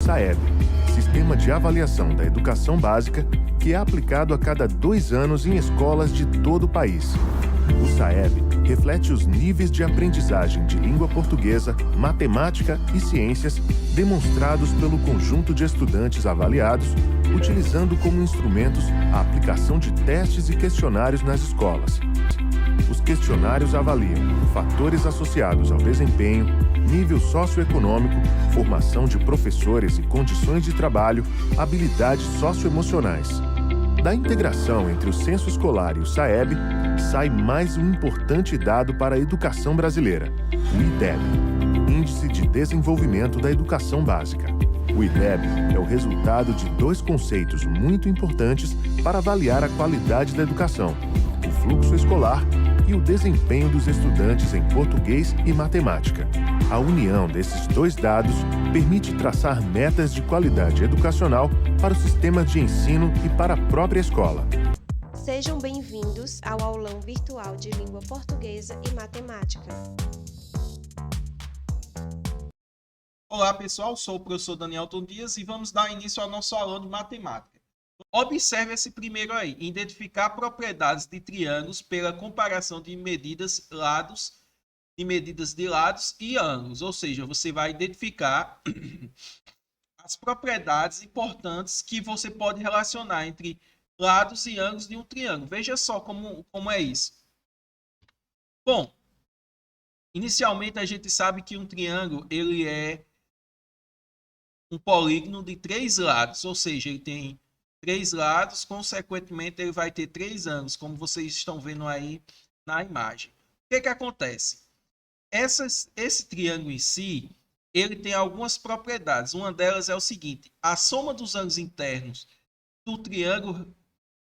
SAEB, Sistema de Avaliação da Educação Básica, que é aplicado a cada 2 anos em escolas de todo o país. O SAEB reflete os níveis de aprendizagem de língua portuguesa, matemática e ciências demonstrados pelo conjunto de estudantes avaliados, utilizando como instrumentos a aplicação de testes e questionários nas escolas. Os questionários avaliam fatores associados ao desempenho, nível socioeconômico, formação de professores e condições de trabalho, habilidades socioemocionais. Da integração entre o censo escolar e o SAEB, sai mais um importante dado para a educação brasileira, o IDEB, Índice de Desenvolvimento da Educação Básica. O IDEB é o resultado de 2 conceitos muito importantes para avaliar a qualidade da educação: o fluxo escolar e o desempenho dos estudantes em português e matemática. A união desses 2 dados permite traçar metas de qualidade educacional para o sistema de ensino e para a própria escola. Sejam bem-vindos ao aulão virtual de língua portuguesa e matemática. Olá pessoal, sou o professor Danielton Dias e vamos dar início ao nosso aulão de matemática. Observe esse primeiro aí, identificar propriedades de triângulos pela comparação de medidas de lados e ângulos, ou seja, você vai identificar as propriedades importantes que você pode relacionar entre lados e ângulos de um triângulo. Veja só como é isso. Bom, inicialmente a gente sabe que um triângulo ele é um polígono de 3 lados, ou seja, ele tem 3 lados, consequentemente ele vai ter 3 ângulos, como vocês estão vendo aí na imagem. O que acontece? Esse triângulo em si, ele tem algumas propriedades. Uma delas é o seguinte: a soma dos ângulos internos do triângulo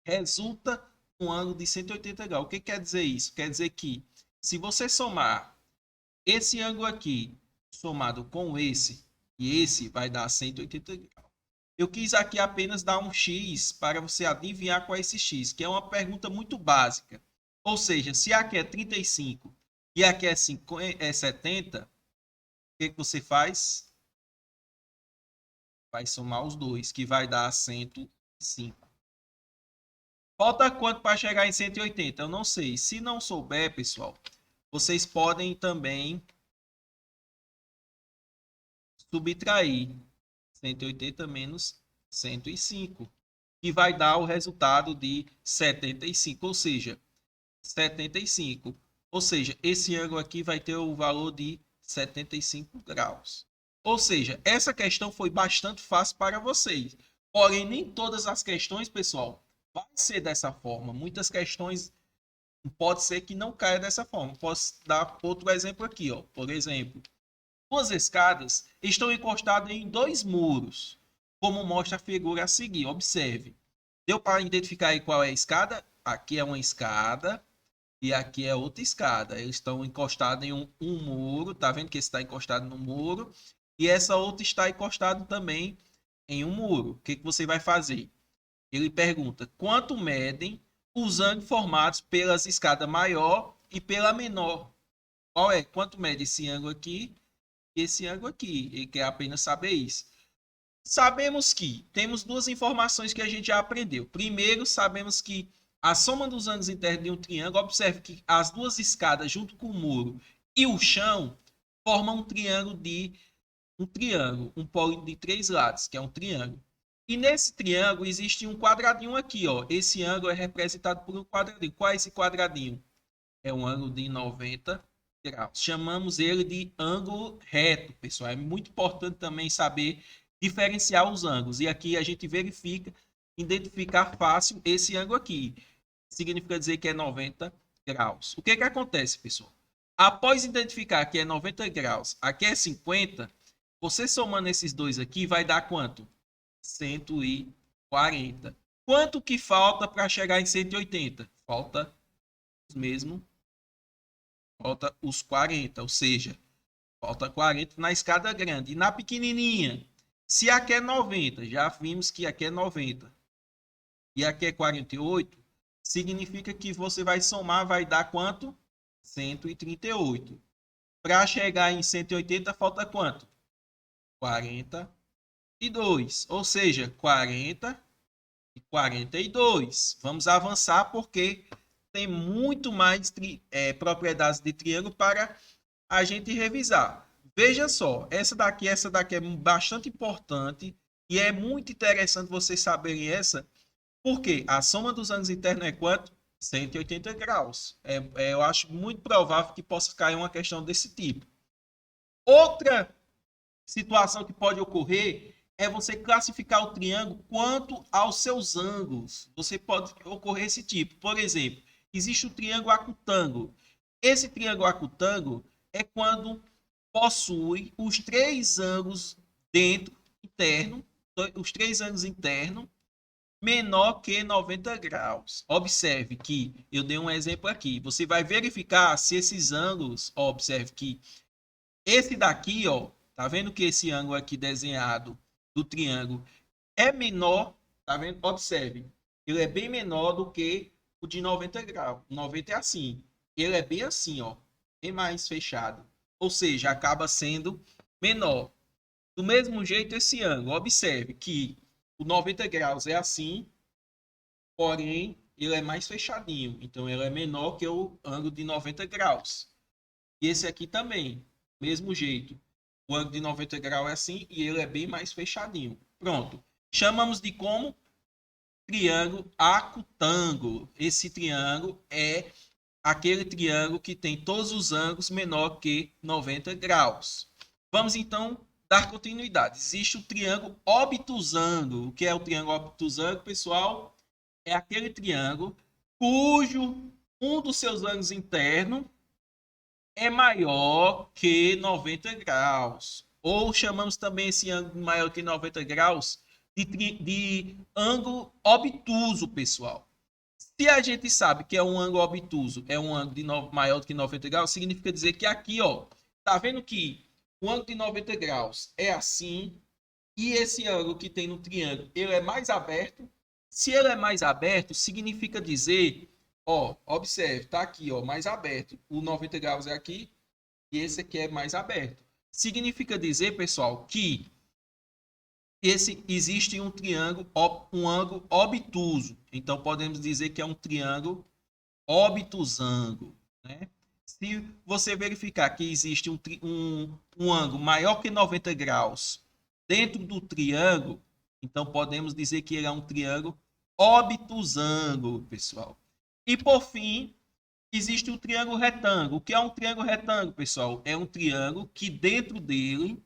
resulta um ângulo de 180 graus. O que quer dizer isso? Quer dizer que se você somar esse ângulo aqui, somado com esse, e esse vai dar 180 graus. Eu quis aqui apenas dar um X para você adivinhar qual é esse X, que é uma pergunta muito básica. Ou seja, se aqui é 35 e aqui é 70, o que você faz? Vai somar os dois, que vai dar 105. Falta quanto para chegar em 180? Eu não sei. Se não souber, pessoal, vocês podem também subtrair 180 menos 105, que vai dar o resultado de 75, ou seja, 75. Ou seja, esse ângulo aqui vai ter o valor de 75 graus. Ou seja, essa questão foi bastante fácil para vocês. Porém, nem todas as questões, pessoal, vai ser dessa forma. Muitas questões pode ser que não caia dessa forma. Posso dar outro exemplo aqui, ó. Por exemplo, 2 escadas estão encostadas em 2 muros, como mostra a figura a seguir. Observe. Deu para identificar aí qual é a escada? Aqui é uma escada e aqui é outra escada. Eles estão encostados em um muro. Tá vendo que esse está encostado no muro? E essa outra está encostada também em um muro. O que você vai fazer? Ele pergunta: quanto medem os ângulos formados pelas escadas maior e pela menor? Qual é? Quanto mede esse ângulo aqui? Esse ângulo aqui, ele quer apenas saber isso. Sabemos que temos 2 informações que a gente já aprendeu. Primeiro, sabemos que a soma dos ângulos internos de um triângulo, observe que as 2 escadas junto com o muro e o chão formam um triângulo, um polígono de 3 lados, que é um triângulo. E nesse triângulo existe um quadradinho aqui, ó. Esse ângulo é representado por um quadradinho. Qual é esse quadradinho? É um ângulo de 90 graus. Chamamos ele de ângulo reto, pessoal. É muito importante também saber diferenciar os ângulos. E aqui a gente verifica, identificar fácil esse ângulo aqui. Significa dizer que é 90 graus. O que acontece, pessoal? Após identificar que é 90 graus, aqui é 50, você somando esses dois aqui vai dar quanto? 140. Quanto que falta para chegar em 180? Falta os 40, ou seja, falta 40 na escada grande. E na pequenininha, se aqui é 90, já vimos que aqui é 90, e aqui é 48, significa que você vai somar, vai dar quanto? 138. Para chegar em 180, falta quanto? 40 ou seja, 40 e 42. Vamos avançar porque tem muito mais propriedades de triângulo para a gente revisar. Veja só, essa daqui é bastante importante e é muito interessante vocês saberem essa, porque a soma dos ângulos internos é quanto? 180 graus. Eu acho muito provável que possa cair uma questão desse tipo. Outra situação que pode ocorrer é você classificar o triângulo quanto aos seus ângulos. Você pode ocorrer esse tipo. Por exemplo, existe o triângulo acutângulo. Esse triângulo acutângulo é quando possui os três ângulos interno, os três ângulos internos menor que 90 graus. Observe que eu dei um exemplo aqui. Você vai verificar se esses ângulos, observe que esse daqui, ó, tá vendo que esse ângulo aqui desenhado do triângulo é menor, tá vendo? Observe, ele é bem menor do que o de 90 graus. 90 é assim. Ele é bem assim, ó, bem mais fechado. Ou seja, acaba sendo menor. Do mesmo jeito esse ângulo, observe que o 90 graus é assim, porém ele é mais fechadinho. Então ele é menor que o ângulo de 90 graus. E esse aqui também, mesmo jeito. O ângulo de 90 graus é assim e ele é bem mais fechadinho. Pronto. Chamamos de como? Triângulo acutângulo. Esse triângulo é aquele triângulo que tem todos os ângulos menor que 90 graus. Vamos então dar continuidade. Existe o triângulo obtusângulo. O que é o triângulo obtusângulo, pessoal? É aquele triângulo cujo um dos seus ângulos internos é maior que 90 graus. Ou chamamos também esse ângulo maior que 90 graus de ângulo obtuso, pessoal. Se a gente sabe que é um ângulo obtuso, é um ângulo maior do que 90 graus, significa dizer que aqui, ó, tá vendo que o ângulo de 90 graus é assim, e esse ângulo que tem no triângulo, ele é mais aberto. Se ele é mais aberto, significa dizer, ó, observe, tá aqui, ó, mais aberto. O 90 graus é aqui, e esse aqui é mais aberto. Significa dizer, pessoal, que existe um triângulo, um ângulo obtuso. Então, podemos dizer que é um triângulo obtusângulo, né? Se você verificar que existe um ângulo maior que 90 graus dentro do triângulo, então podemos dizer que ele é um triângulo obtusângulo, pessoal. E por fim, existe o triângulo retângulo. O que é um triângulo retângulo, pessoal? É um triângulo que dentro dele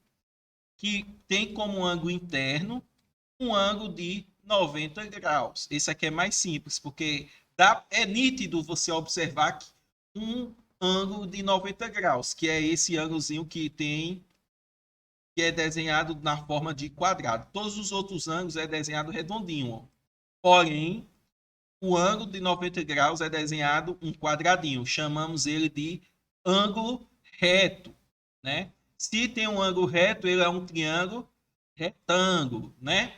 que tem como ângulo interno um ângulo de 90 graus. Esse aqui é mais simples, porque é nítido você observar que um ângulo de 90 graus, que é esse ângulozinho que é desenhado na forma de quadrado. Todos os outros ângulos é desenhado redondinho, ó. Porém, o ângulo de 90 graus é desenhado um quadradinho. Chamamos ele de ângulo reto, né? Se tem um ângulo reto, ele é um triângulo retângulo, né?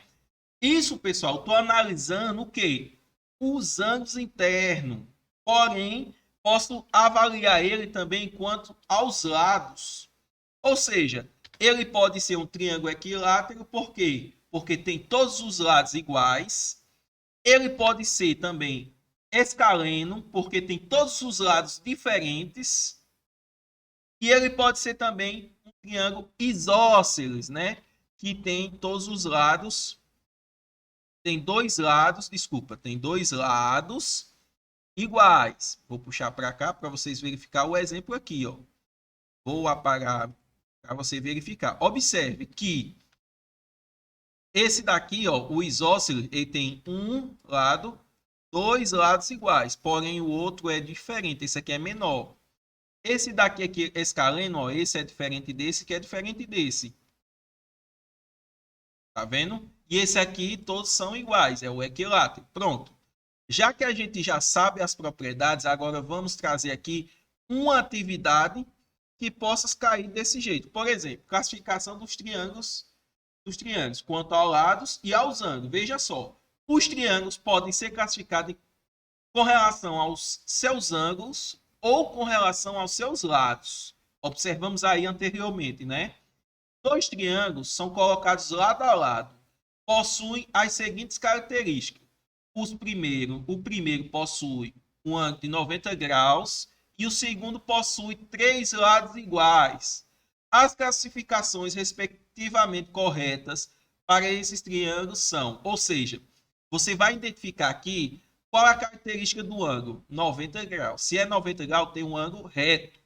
Isso, pessoal, estou analisando o quê? Os ângulos internos. Porém, posso avaliar ele também quanto aos lados. Ou seja, ele pode ser um triângulo equilátero, por quê? Porque tem todos os lados iguais. Ele pode ser também escaleno, porque tem todos os lados diferentes. E ele pode ser também um triângulo isósceles, né? Que tem todos os lados. Tem dois lados iguais. Vou puxar para cá para vocês verificar o exemplo aqui, ó. Vou apagar para você verificar. Observe que esse daqui, ó, o isósceles, ele tem um lado, dois lados iguais, porém o outro é diferente. Esse aqui é menor. Esse daqui aqui, escaleno, ó, esse é diferente desse, que é diferente desse. Tá vendo? E esse aqui, todos são iguais, é o equilátero. Pronto. Já que a gente já sabe as propriedades, agora vamos trazer aqui uma atividade que possa cair desse jeito. Por exemplo, classificação dos triângulos quanto aos lados e aos ângulos. Veja só, os triângulos podem ser classificados com relação aos seus ângulos ou com relação aos seus lados. Observamos aí anteriormente, né? Dois triângulos são colocados lado a lado. possuem as seguintes características. O primeiro possui um ângulo de 90 graus e o segundo possui 3 lados iguais. As classificações respectivamente corretas para esses triângulos são, ou seja, você vai identificar aqui qual é a característica do ângulo, 90 graus. Se é 90 graus, tem um ângulo reto.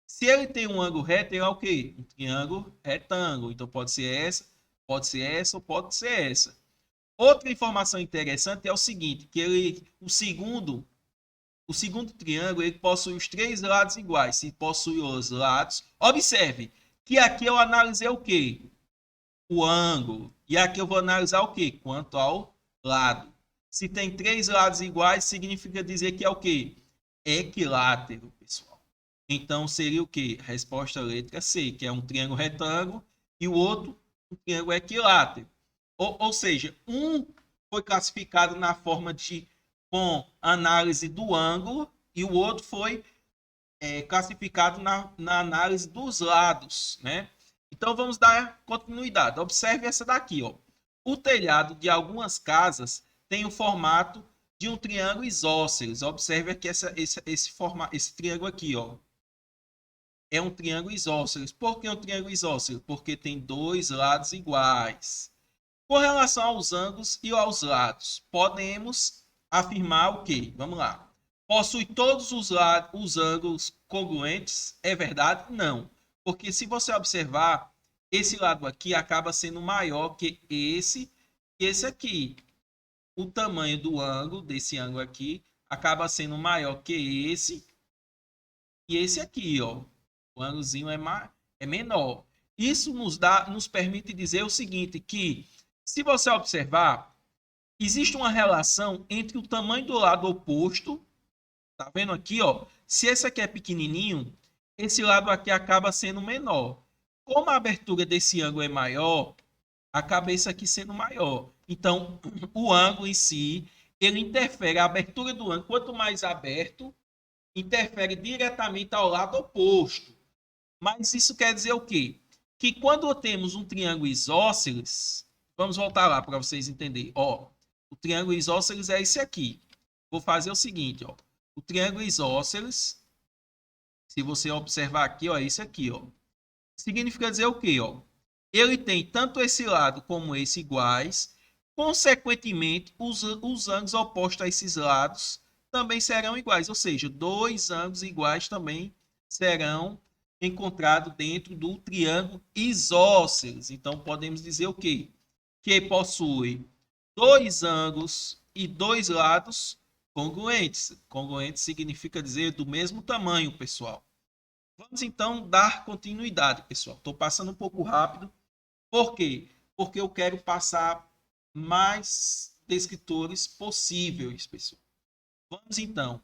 Se ele tem um ângulo reto, ele é o quê? Um triângulo retângulo. Então pode ser essa ou pode ser essa. Outra informação interessante é o seguinte, que o segundo triângulo ele possui os 3 lados iguais. Se possui os lados, observe que aqui eu analisei o quê? O ângulo. E aqui eu vou analisar o quê? Quanto ao lado. Se tem 3 lados iguais, significa dizer que é o quê? Equilátero, pessoal. Então seria o quê? Resposta letra C, que é um triângulo retângulo e o outro um triângulo equilátero. Ou seja, um foi classificado na forma de com análise do ângulo e o outro foi classificado na análise dos lados, né? Então vamos dar continuidade. Observe essa daqui, ó. O telhado de algumas casas tem o formato de um triângulo isósceles. Observe aqui esse triângulo aqui, ó. É um triângulo isósceles. Por que um triângulo isósceles? Porque tem 2 lados iguais. Com relação aos ângulos e aos lados, podemos afirmar o quê? Vamos lá. Possui todos os ângulos congruentes? É verdade? Não. Porque se você observar, esse lado aqui acaba sendo maior que esse e esse aqui. O tamanho do ângulo, desse ângulo aqui, acaba sendo maior que esse e esse aqui, ó. O ângulozinho é menor. Isso nos permite dizer o seguinte, que se você observar, existe uma relação entre o tamanho do lado oposto, tá vendo aqui, ó? Se esse aqui é pequenininho, esse lado aqui acaba sendo menor. Como a abertura desse ângulo é maior, acaba esse aqui sendo maior. Então, o ângulo em si, ele interfere, a abertura do ângulo, quanto mais aberto, interfere diretamente ao lado oposto. Mas isso quer dizer o quê? Que quando temos um triângulo isósceles, vamos voltar lá para vocês entenderem. Ó, o triângulo isósceles é esse aqui. Vou fazer o seguinte, ó. O triângulo isósceles, se você observar aqui, ó, é esse aqui, ó. Significa dizer o quê, ó? Ele tem tanto esse lado como esse iguais. Consequentemente, os ângulos opostos a esses lados também serão iguais. Ou seja, 2 ângulos iguais também serão encontrados dentro do triângulo isósceles. Então, podemos dizer o quê? Que possui 2 ângulos e 2 lados congruentes. Congruente significa dizer do mesmo tamanho, pessoal. Vamos então dar continuidade, pessoal. Estou passando um pouco rápido. Por quê? Porque eu quero passar mais descritores possíveis, pessoal. Vamos então.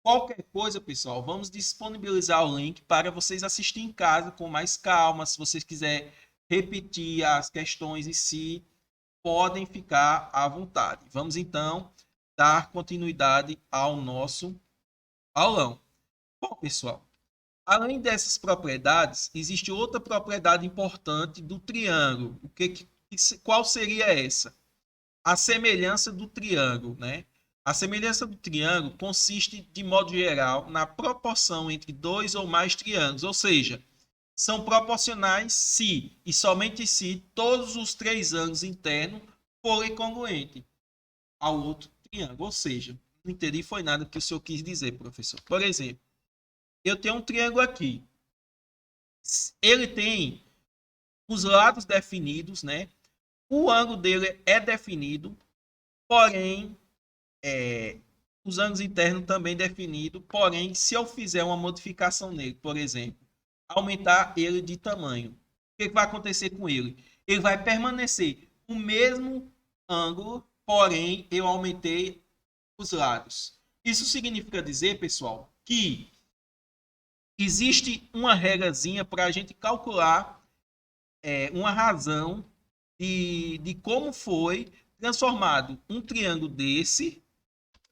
Qualquer coisa, pessoal, vamos disponibilizar o link para vocês assistirem em casa com mais calma. Se vocês quiserem repetir as questões em si, podem ficar à vontade. Vamos então dar continuidade ao nosso aulão. Bom, pessoal, além dessas propriedades, existe outra propriedade importante do triângulo. Qual seria essa? A semelhança do triângulo, né? A semelhança do triângulo consiste, de modo geral, na proporção entre 2 ou mais triângulos, ou seja, são proporcionais se e somente se todos os 3 ângulos internos forem congruentes ao outro triângulo. Ou seja, não entendi foi nada que o senhor quis dizer, professor. Por exemplo, eu tenho um triângulo aqui. Ele tem os lados definidos, né? O ângulo dele é definido, porém, os ângulos internos também definidos. Porém, se eu fizer uma modificação nele, por exemplo, aumentar ele de tamanho, o que vai acontecer com ele? Ele vai permanecer o mesmo ângulo, porém, eu aumentei os lados. Isso significa dizer, pessoal, que existe uma regrazinha para a gente calcular uma razão de como foi transformado um triângulo desse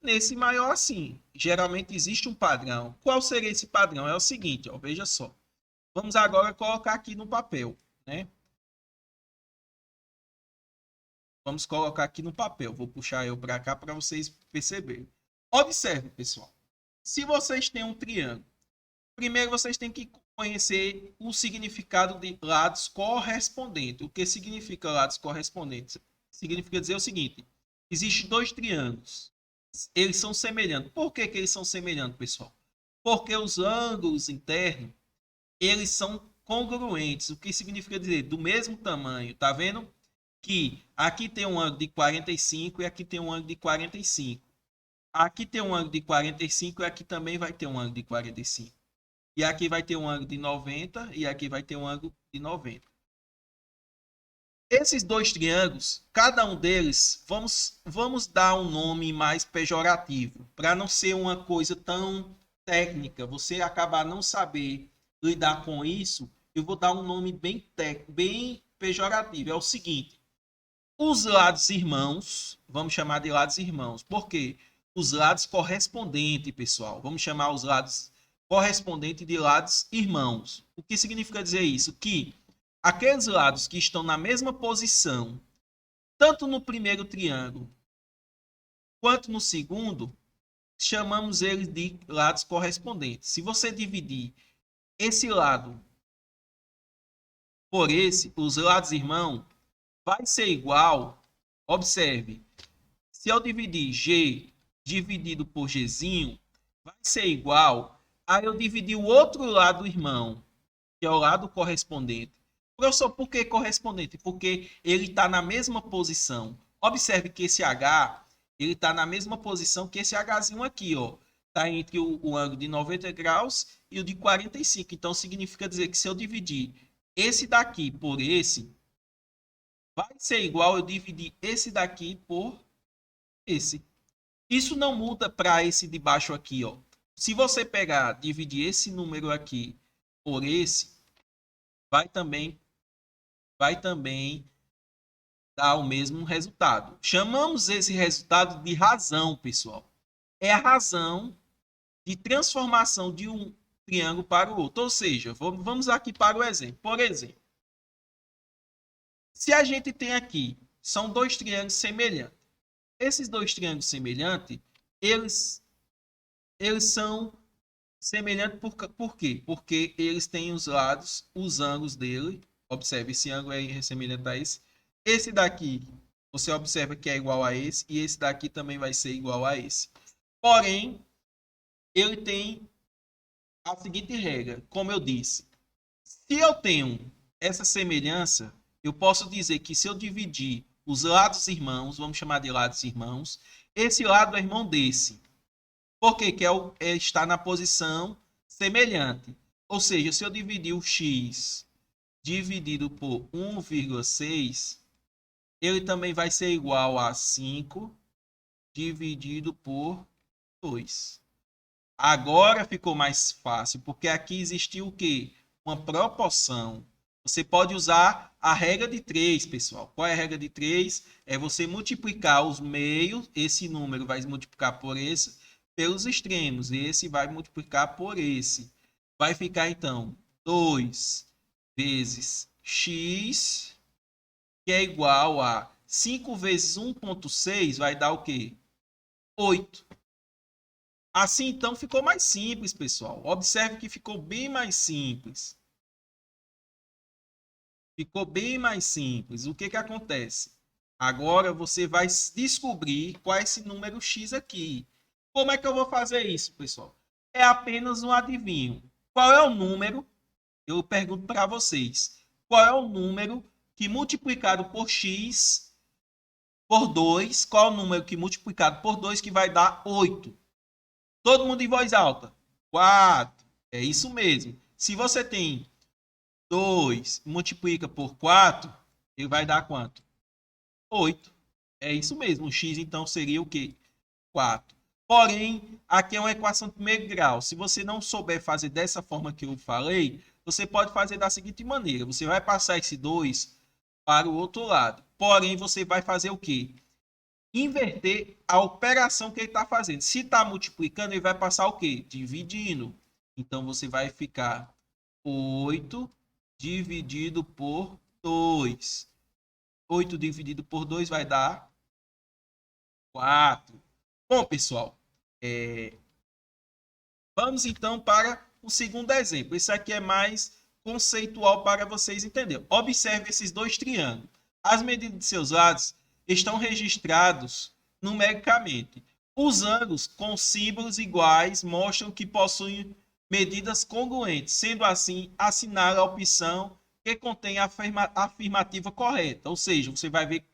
nesse maior assim. Geralmente existe um padrão. Qual seria esse padrão? É o seguinte, ó, veja só. Vamos agora colocar aqui no papel, né? Vamos colocar aqui no papel. Vou puxar eu para cá para vocês perceberem. Observe, pessoal. Se vocês têm um triângulo, primeiro vocês têm que conhecer o significado de lados correspondentes. O que significa lados correspondentes? Significa dizer o seguinte: existem dois triângulos. Eles são semelhantes. Por que eles são semelhantes, pessoal? Porque os ângulos internos, eles são congruentes. O que significa dizer? Do mesmo tamanho. Tá vendo? Que aqui tem um ângulo de 45 e aqui tem um ângulo de 45. Aqui tem um ângulo de 45 e aqui também vai ter um ângulo de 45. E aqui vai ter um ângulo de 90 e aqui vai ter um ângulo de 90. Esses dois triângulos, cada um deles, vamos dar um nome mais pejorativo, para não ser uma coisa tão técnica, você acabar não saber lidar com isso, eu vou dar um nome bem pejorativo. É o seguinte: os lados irmãos, vamos chamar de lados irmãos. Por quê? Os lados correspondentes, pessoal. Vamos chamar os lados correspondentes de lados irmãos. O que significa dizer isso? Que aqueles lados que estão na mesma posição, tanto no primeiro triângulo quanto no segundo, chamamos eles de lados correspondentes. Se você dividir esse lado por esse, os lados irmãos, vai ser igual, observe, se eu dividir G dividido por Gzinho, vai ser igual a eu dividir o outro lado irmão, que é o lado correspondente. Professor, por que correspondente? Porque ele está na mesma posição. Observe que esse H, ele está na mesma posição que esse Hzinho aqui, ó. Está entre o ângulo de 90 graus e o de 45. Então, significa dizer que se eu dividir esse daqui por esse, vai ser igual eu dividir esse daqui por esse. Isso não muda para esse de baixo aqui, ó. Se você pegar, dividir esse número aqui por esse, vai também dar o mesmo resultado. Chamamos esse resultado de razão, pessoal. É a razão de transformação de um triângulo para o outro. Ou seja, vamos aqui para o exemplo. Por exemplo, se a gente tem aqui, são dois triângulos semelhantes. Esses dois triângulos semelhantes, eles são semelhantes por quê? Porque eles têm os lados, os ângulos dele. Observe, esse ângulo é semelhante a esse. Esse daqui, você observa que é igual a esse. E esse daqui também vai ser igual a esse. Porém, ele tem a seguinte regra, como eu disse. Se eu tenho essa semelhança, eu posso dizer que se eu dividir os lados irmãos, vamos chamar de lados irmãos, esse lado é irmão desse. Por quê? Que está na posição semelhante. Ou seja, se eu dividir o x dividido por 1,6, ele também vai ser igual a 5 dividido por 2. Agora ficou mais fácil, porque aqui existiu o quê? Uma proporção. Você pode usar a regra de 3, pessoal. Qual é a regra de 3? É você multiplicar os meios, esse número vai multiplicar por esse, pelos extremos. Esse vai multiplicar por esse. Vai ficar, então, 2 vezes x, que é igual a 5 vezes 1,6, vai dar o quê? 8. Assim, então, ficou mais simples, pessoal. Observe que ficou bem mais simples. Ficou bem mais simples. O que que acontece? Agora você vai descobrir qual é esse número x aqui. Como é que eu vou fazer isso, pessoal? É apenas um adivinho. Qual é o número? Eu pergunto para vocês. Qual é o número que multiplicado por x por 2, qual é o número que multiplicado por 2 que vai dar 8? Todo mundo em voz alta. 4. É isso mesmo. Se você tem 2, multiplica por 4, ele vai dar quanto? 8. É isso mesmo. O x, então, seria o quê? 4. Porém, aqui é uma equação de primeiro grau. Se você não souber fazer dessa forma que eu falei, você pode fazer da seguinte maneira. Você vai passar esse 2 para o outro lado. Porém, você vai fazer o quê? Inverter a operação que ele está fazendo. Se está multiplicando, ele vai passar o quê? Dividindo. Então, você vai ficar 8 dividido por 2. 8 dividido por 2 vai dar 4. Bom, pessoal, vamos então para o segundo exemplo. Esse aqui é mais conceitual para vocês entenderem. Observe esses dois triângulos. As medidas de seus lados estão registrados numericamente. Os ângulos com símbolos iguais mostram que possuem medidas congruentes. Sendo assim, assinale a opção que contém a afirmativa correta. Ou seja, você vai ver,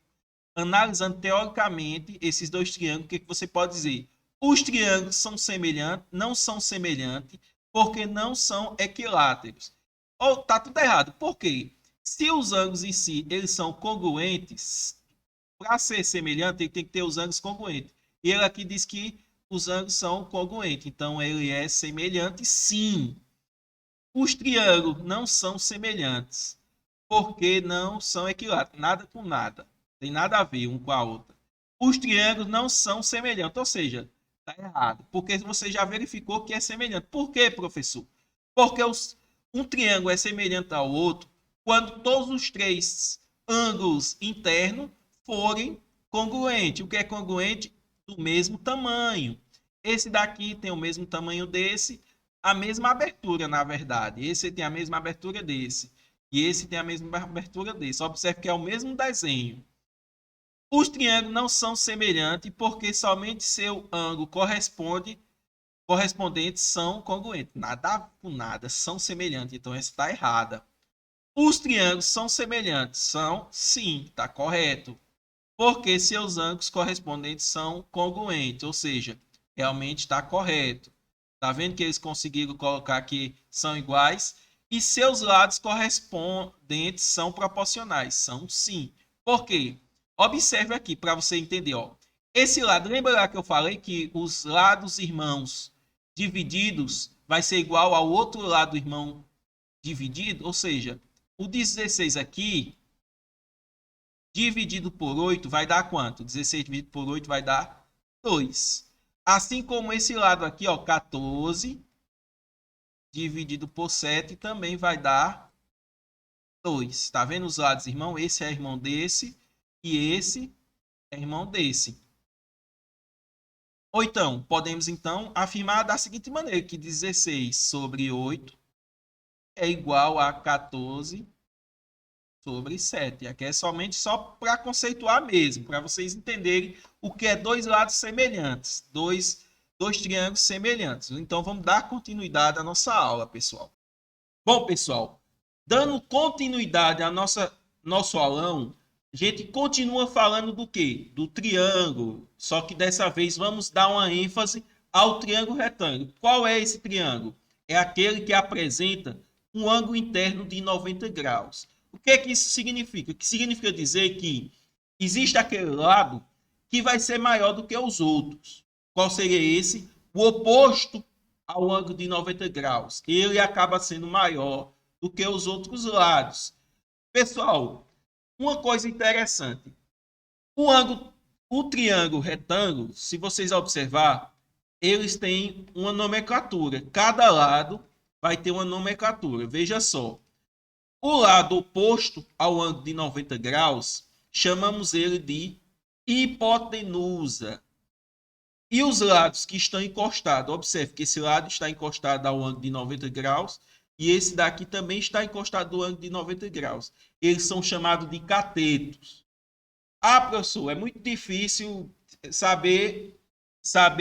analisando teoricamente esses dois triângulos, o que você pode dizer? Os triângulos são semelhantes, não são semelhantes, porque não são equiláteros. Ou tá tudo errado. Por quê? Se os ângulos em si eles são congruentes, para ser semelhante, ele tem que ter os ângulos congruentes. E ele aqui diz que os ângulos são congruentes. Então, ele é semelhante, sim. Os triângulos não são semelhantes, porque não são equiláteros. Nada com nada. Tem nada a ver um com a outra. Os triângulos não são semelhantes, ou seja, está errado. Porque você já verificou que é semelhante. Por quê, professor? Porque um triângulo é semelhante ao outro quando todos os três ângulos internos forem congruentes. O que é congruente? Do mesmo tamanho. Esse daqui tem o mesmo tamanho desse, a mesma abertura, na verdade. Esse tem a mesma abertura desse. E esse tem a mesma abertura desse. Observe que é o mesmo desenho. Os triângulos não são semelhantes porque somente seu ângulo correspondentes são congruentes. Nada com nada, são semelhantes. Então, essa está errada. Os triângulos são semelhantes? São, sim, está correto. Porque seus ângulos correspondentes são congruentes, ou seja, realmente está correto. Está vendo que eles conseguiram colocar que são iguais? E seus lados correspondentes são proporcionais? São, sim. Por quê? Observe aqui para você entender. Ó. Esse lado, lembra lá que eu falei que os lados irmãos divididos vai ser igual ao outro lado irmão dividido? Ou seja, o 16 aqui dividido por 8 vai dar quanto? 16 dividido por 8 vai dar 2. Assim como esse lado aqui, ó, 14 dividido por 7 também vai dar 2. Tá vendo os lados, irmão? Esse é irmão desse e esse é irmão desse. Ou então, podemos então afirmar da seguinte maneira, que 16 sobre 8 é igual a 14 sobre 7. Aqui é somente só para conceituar mesmo, para vocês entenderem o que é dois lados semelhantes, dois triângulos semelhantes. Então, vamos dar continuidade à nossa aula, pessoal. Bom, pessoal, dando continuidade ao nosso aulão, a gente continua falando do quê? Do triângulo, só que dessa vez vamos dar uma ênfase ao triângulo retângulo. Qual é esse triângulo? É aquele que apresenta um ângulo interno de 90 graus. O que é que isso significa? Que significa dizer que existe aquele lado que vai ser maior do que os outros. Qual seria esse? O oposto ao ângulo de 90 graus. Ele acaba sendo maior do que os outros lados. Pessoal, uma coisa interessante. O triângulo retângulo, se vocês observar, eles têm uma nomenclatura. Cada lado vai ter uma nomenclatura. Veja só. O lado oposto ao ângulo de 90 graus, chamamos ele de hipotenusa. E os lados que estão encostados, observe que esse lado está encostado ao ângulo de 90 graus e esse daqui também está encostado ao ângulo de 90 graus. Eles são chamados de catetos. Ah, professor, é muito difícil saber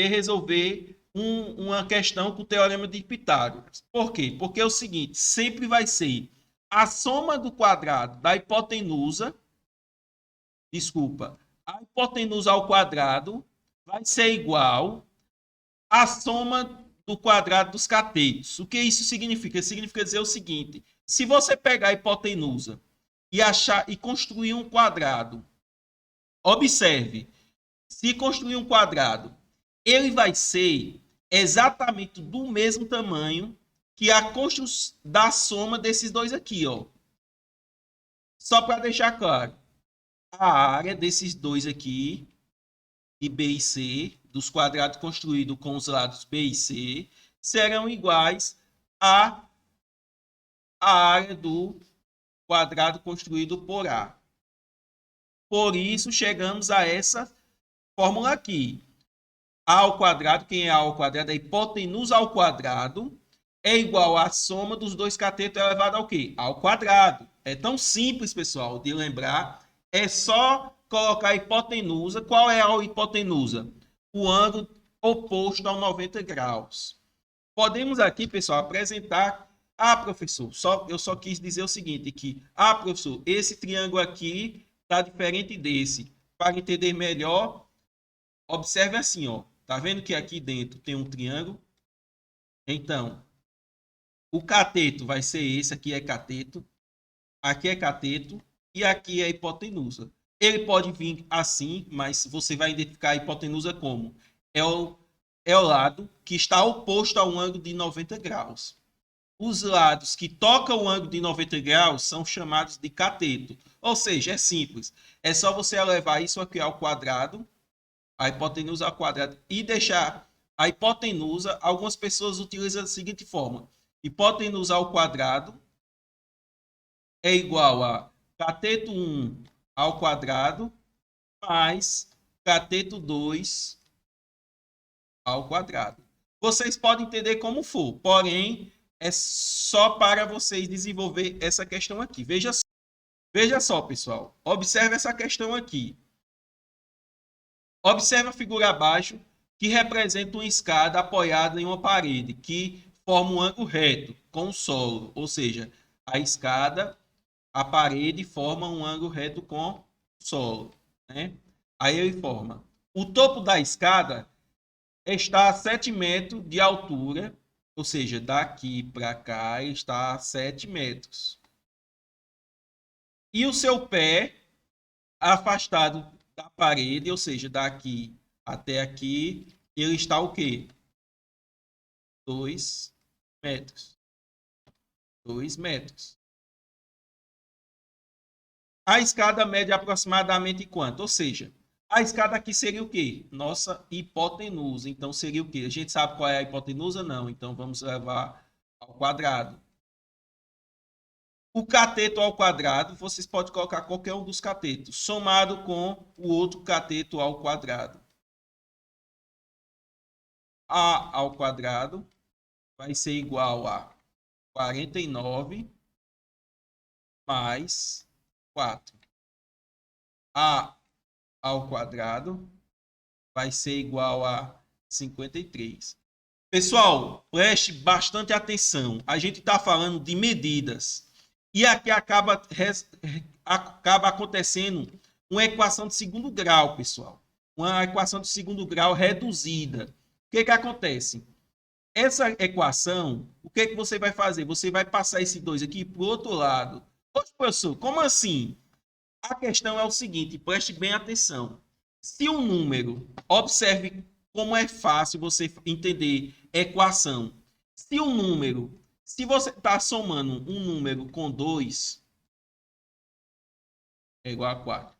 resolver uma questão com o teorema de Pitágoras. Por quê? Porque é o seguinte, sempre vai ser a soma do quadrado da hipotenusa, a hipotenusa ao quadrado vai ser igual à soma do quadrado dos catetos. O que isso significa? Significa dizer o seguinte, se você pegar a hipotenusa e construir um quadrado, observe, se construir um quadrado, ele vai ser exatamente do mesmo tamanho que a construção da soma desses dois aqui, ó. Só para deixar claro, a área desses dois aqui, de B e C, dos quadrados construídos com os lados B e C, serão iguais à área do quadrado construído por A. Por isso, chegamos a essa fórmula aqui. A ao quadrado, quem é A ao quadrado? A hipotenusa ao quadrado é igual à soma dos dois catetos elevado ao quê? Ao quadrado. É tão simples, pessoal, de lembrar. É só colocar a hipotenusa. Qual é a hipotenusa? O ângulo oposto ao 90 graus. Podemos aqui, pessoal, apresentar... Ah, professor, eu só quis dizer o seguinte, que... Ah, professor, esse triângulo aqui está diferente desse. Para entender melhor, observe assim, ó. Tá vendo que aqui dentro tem um triângulo? Então, o cateto vai ser esse, aqui é cateto e aqui é a hipotenusa. Ele pode vir assim, mas você vai identificar a hipotenusa como? É o lado que está oposto ao ângulo de 90 graus. Os lados que tocam o ângulo de 90 graus são chamados de cateto. Ou seja, é simples. É só você elevar isso aqui ao quadrado, a hipotenusa ao quadrado, e deixar a hipotenusa, algumas pessoas utilizam da seguinte forma. Hipotenusa ao quadrado é igual a cateto 1 ao quadrado mais cateto 2 ao quadrado. Vocês podem entender como for, porém, é só para vocês desenvolver essa questão aqui. Veja só, pessoal. Observe essa questão aqui. Observe a figura abaixo, que representa uma escada apoiada em uma parede, que forma um ângulo reto com o solo. Ou seja, a escada, a parede forma um ângulo reto com o solo, né? Aí ele forma. O topo da escada está a 7 metros de altura, ou seja, daqui para cá está a 7 metros. E o seu pé afastado da parede, ou seja, daqui até aqui, ele está o quê? 2 metros. 2 metros. A escada mede aproximadamente quanto? Ou seja, a escada aqui seria o quê? Nossa hipotenusa. Então, seria o quê? A gente sabe qual é a hipotenusa? Não. Então, vamos levar ao quadrado. O cateto ao quadrado, vocês podem colocar qualquer um dos catetos, somado com o outro cateto ao quadrado. A ao quadrado vai ser igual a 49 mais 4. A ao quadrado vai ser igual a 53. Pessoal, preste bastante atenção. A gente está falando de medidas. E aqui acaba acontecendo uma equação de segundo grau, pessoal. Uma equação de segundo grau reduzida. O que acontece? Essa equação, o que você vai fazer? Você vai passar esse 2 aqui para o outro lado. Poxa, professor, como assim? A questão é o seguinte, preste bem atenção. Se um número, observe como é fácil você entender equação. Se um número, se você está somando um número com 2, é igual a 4.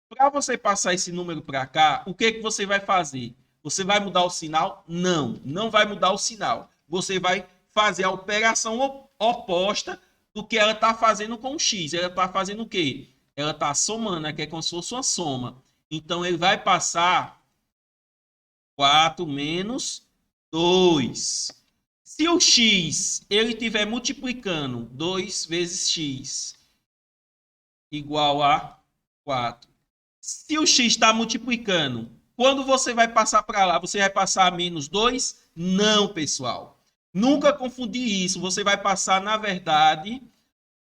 Para você passar esse número para cá, o que você vai fazer? Você vai mudar o sinal? Não, não vai mudar o sinal. Você vai fazer a operação oposta do que ela está fazendo com o x. Ela está fazendo o quê? Ela está somando, que é como se fosse uma soma. Então, ele vai passar 4 menos 2. Se o x ele estiver multiplicando 2 vezes x igual a 4. Se o x está multiplicando, quando você vai passar para lá, você vai passar a menos 2? Não, pessoal. Nunca confundir isso. Você vai passar, na verdade,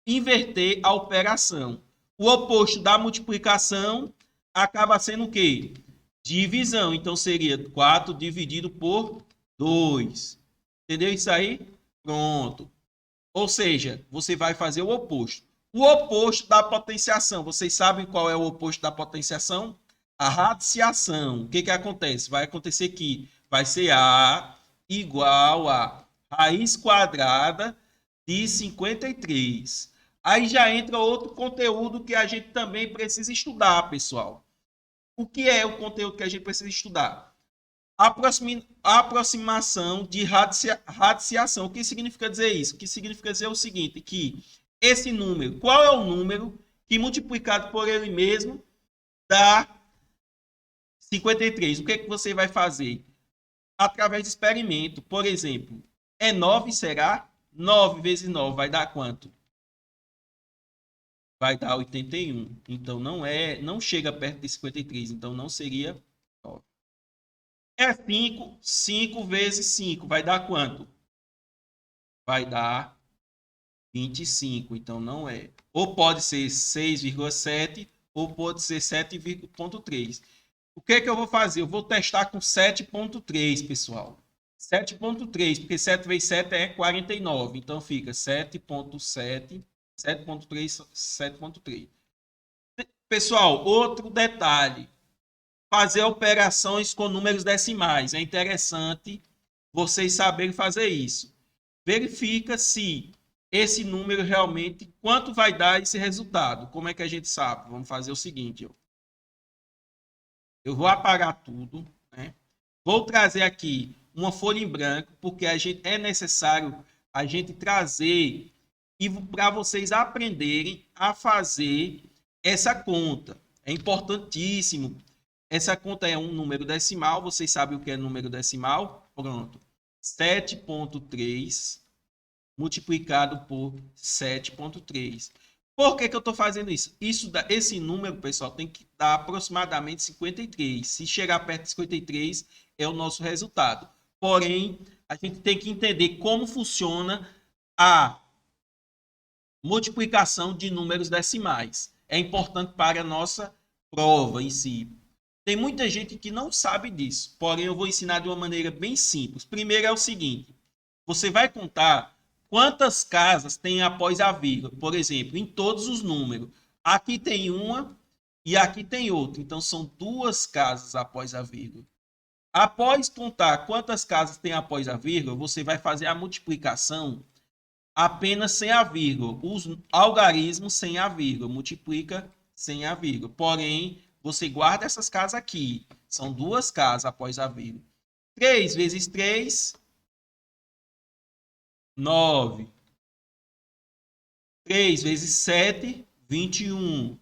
inverter a operação. O oposto da multiplicação acaba sendo o quê? Divisão. Então, seria 4 dividido por 2. Entendeu isso aí? Pronto. Ou seja, você vai fazer o oposto. O oposto da potenciação. Vocês sabem qual é o oposto da potenciação? A radiciação. O que acontece? Vai acontecer que vai ser A igual a raiz quadrada de 53. Aí já entra outro conteúdo que a gente também precisa estudar, pessoal. O que é o conteúdo que a gente precisa estudar? Aproximação de radiciação. O que significa dizer isso? O que significa dizer o seguinte, que esse número, qual é o número que multiplicado por ele mesmo dá 53. O que você vai fazer? Através de experimento. Por exemplo, é 9, será? 9 vezes 9 vai dar quanto? Vai dar 81. Então, não chega perto de 53. Então, não seria 9. É 5. 5 vezes 5 vai dar quanto? Vai dar 25. Então, não é. Ou pode ser 6,7 ou pode ser 7,3. O que eu vou fazer? Eu vou testar com 7,3, pessoal. 7,3, porque 7 vezes 7 é 49. Então, fica 7,7, 7,3, 7,3. Pessoal, outro detalhe. Fazer operações com números decimais. É interessante vocês saberem fazer isso. Verifica se esse número realmente, quanto vai dar esse resultado. Como é que a gente sabe? Vamos fazer o seguinte, ó. Eu vou apagar tudo, né? Vou trazer aqui uma folha em branco, porque é necessário a gente trazer e para vocês aprenderem a fazer essa conta. É importantíssimo. Essa conta é um número decimal. Vocês sabem o que é número decimal? Pronto. 7,3 multiplicado por 7,3. Por que eu estou fazendo isso? Esse número, pessoal, tem que dar aproximadamente 53. Se chegar perto de 53, é o nosso resultado. Porém, a gente tem que entender como funciona a multiplicação de números decimais. É importante para a nossa prova em si. Tem muita gente que não sabe disso, porém eu vou ensinar de uma maneira bem simples. Primeiro é o seguinte, você vai contar quantas casas tem após a vírgula, por exemplo, em todos os números. Aqui tem uma e aqui tem outra, então são 2 casas após a vírgula. Após contar quantas casas tem após a vírgula, você vai fazer a multiplicação apenas sem a vírgula. Os algarismos sem a vírgula, multiplica sem a vírgula. Porém, você guarda essas casas aqui. São 2 casas após a vírgula. 3 vezes 3, 9. 3 vezes 7, 21.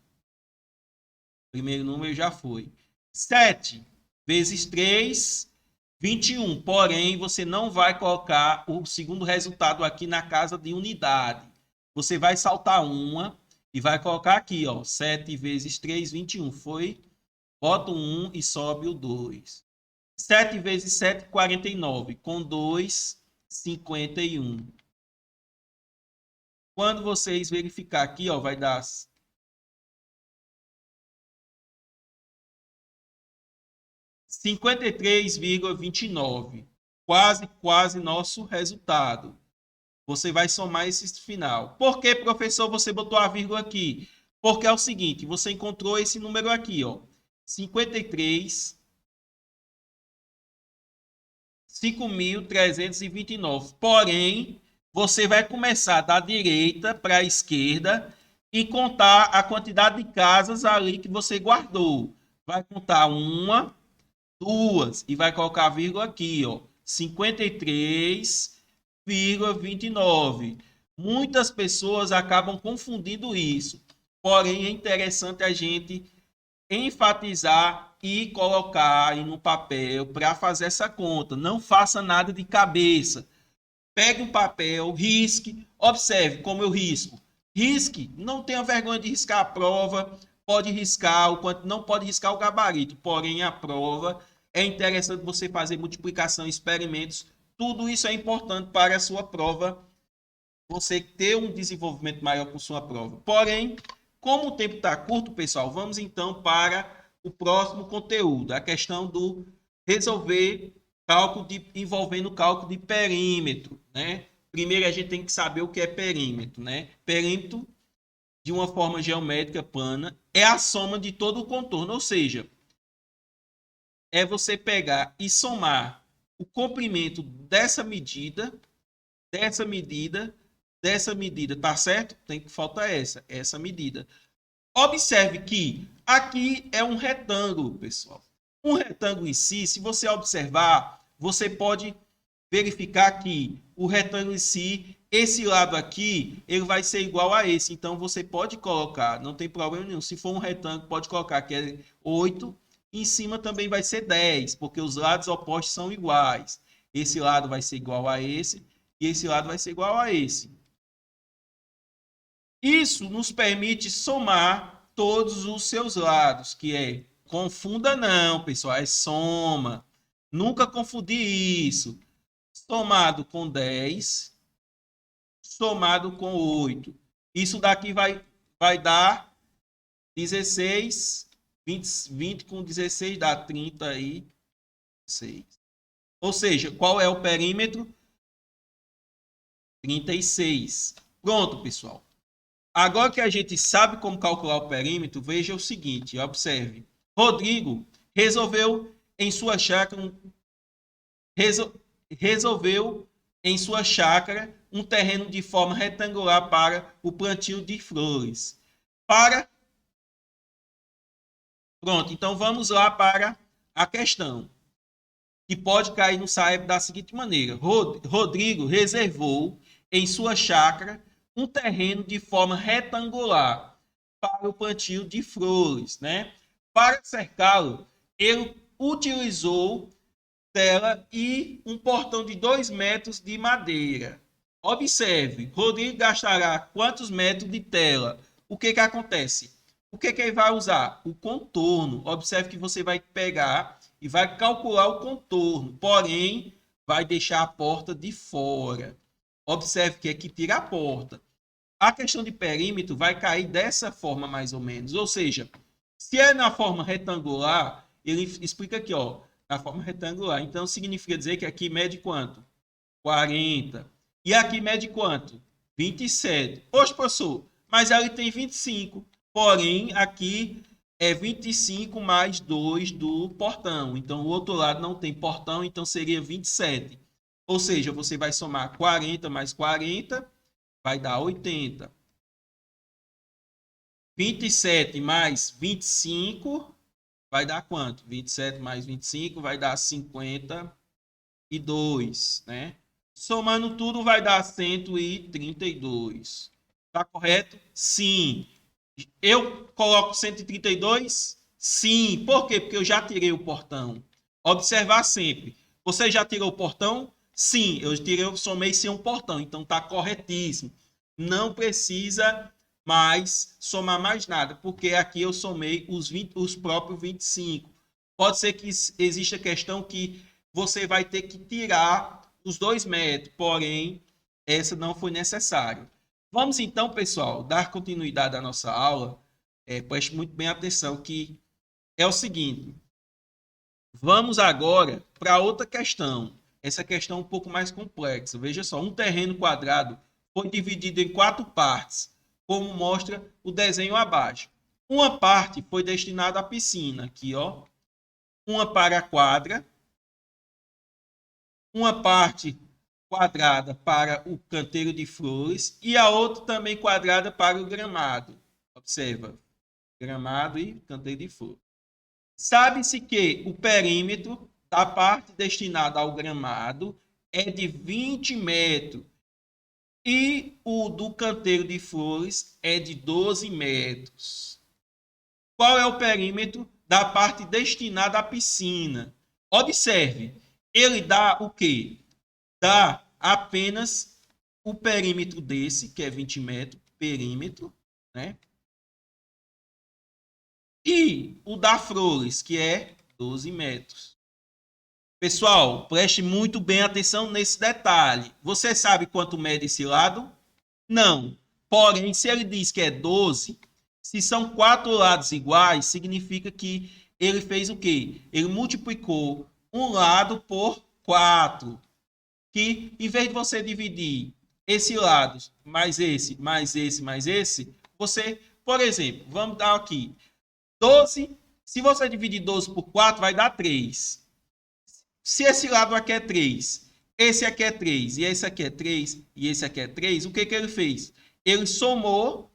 Primeiro número já foi. 7 vezes 3, 21. Porém, você não vai colocar o segundo resultado aqui na casa de unidade. Você vai saltar uma e vai colocar aqui, ó, 7 vezes 3, 21. Foi? Bota o 1 e sobe o 2. 7 vezes 7, 49. Com 2, 51. Quando vocês verificar aqui, ó, vai dar 53,29. Quase nosso resultado. Você vai somar esse final. Por que, professor, você botou a vírgula aqui? Porque é o seguinte, você encontrou esse número aqui, ó. 53, 5.329. Porém, você vai começar da direita para a esquerda e contar a quantidade de casas ali que você guardou. Vai contar 1, 2 e vai colocar a vírgula aqui, ó. 53,29. Muitas pessoas acabam confundindo isso. Porém, é interessante a gente enfatizar e colocar aí no papel para fazer essa conta. Não faça nada de cabeça. Pegue um papel, risque, observe como eu risco. Risque, não tenha vergonha de riscar a prova, pode riscar, não pode riscar o gabarito, porém a prova é interessante você fazer multiplicação, experimentos, tudo isso é importante para a sua prova, você ter um desenvolvimento maior com sua prova. Porém, como o tempo está curto, pessoal, vamos então para o próximo conteúdo, a questão do resolver envolvendo cálculo de perímetro, né? Primeiro a gente tem que saber o que é perímetro, né? Perímetro, de uma forma geométrica plana, é a soma de todo o contorno, ou seja, é você pegar e somar o comprimento dessa medida, tá certo? Tem que faltar essa medida. Observe que aqui é um retângulo, pessoal. Um retângulo em si, se você observar, você pode verificar que o retângulo em si esse lado aqui, ele vai ser igual a esse. Então, você pode colocar, não tem problema nenhum. Se for um retângulo, pode colocar que é 8. Em cima também vai ser 10, porque os lados opostos são iguais. Esse lado vai ser igual a esse e esse lado vai ser igual a esse. Isso nos permite somar todos os seus lados, que é, confunda não, pessoal, é soma. Nunca confundir isso. Somado com 10, somado com 8. Isso daqui vai dar 16, 20 com 16 dá 36. Ou seja, qual é o perímetro? 36. Pronto, pessoal. Agora que a gente sabe como calcular o perímetro, veja o seguinte, observe. Rodrigo resolveu em sua chácara um terreno de forma retangular para o plantio de flores. Pronto, então vamos lá para a questão, que pode cair no SAEB da seguinte maneira. Rodrigo reservou em sua chácara um terreno de forma retangular para o plantio de flores, né? Para cercá-lo, ele utilizou tela e um portão de 2 metros de madeira. Observe, Rodrigo gastará quantos metros de tela? O que acontece? O que ele vai usar? O contorno. Observe que você vai pegar e vai calcular o contorno, porém, vai deixar a porta de fora. Observe que aqui tira a porta. A questão de perímetro vai cair dessa forma, mais ou menos. Ou seja, se é na forma retangular, ele explica aqui, ó, na forma retangular. Então, significa dizer que aqui mede quanto? 40. E aqui mede quanto? 27. Poxa, professor, mas ali tem 25. Porém, aqui é 25 mais 2 do portão. Então, o outro lado não tem portão, então seria 27. Ou seja, você vai somar 40 mais 40, vai dar 80. 27 mais 25 vai dar quanto? 27 mais 25 vai dar 52, né? Somando tudo vai dar 132. Tá correto? Sim. Eu coloco 132? Sim. Por quê? Porque eu já tirei o portão. Observar sempre. Você já tirou o portão? Sim, eu somei sem um portão. Então tá corretíssimo. Não precisa mais somar mais nada, porque aqui eu somei os próprios 25. Pode ser que exista questão que você vai ter que tirar os 2 metros, porém, essa não foi necessário. Vamos então, pessoal, dar continuidade à nossa aula. Preste muito bem atenção, que é o seguinte. Vamos agora para outra questão. Essa questão é um pouco mais complexa. Veja só, um terreno quadrado foi dividido em 4 partes, como mostra o desenho abaixo. Uma parte foi destinada à piscina, aqui, ó. Uma para a quadra. Uma parte quadrada para o canteiro de flores e a outra também quadrada para o gramado. Observa, gramado e canteiro de flores. Sabe-se que o perímetro da parte destinada ao gramado é de 20 metros e o do canteiro de flores é de 12 metros. Qual é o perímetro da parte destinada à piscina? Observe, ele dá o quê? Dá apenas o perímetro desse, que é 20 metros, perímetro, né? E o da flores, que é 12 metros. Pessoal, preste muito bem atenção nesse detalhe. Você sabe quanto mede esse lado? Não. Porém, se ele diz que é 12, se são 4 lados iguais, significa que ele fez o quê? Ele multiplicou um lado por 4. Que, em vez de você dividir esse lado mais esse, mais esse, mais esse, você, por exemplo, vamos dar aqui, 12, se você dividir 12 por 4, vai dar 3. Se esse lado aqui é 3, esse aqui é 3, e esse aqui é 3, e esse aqui é 3, o que ele fez? Ele somou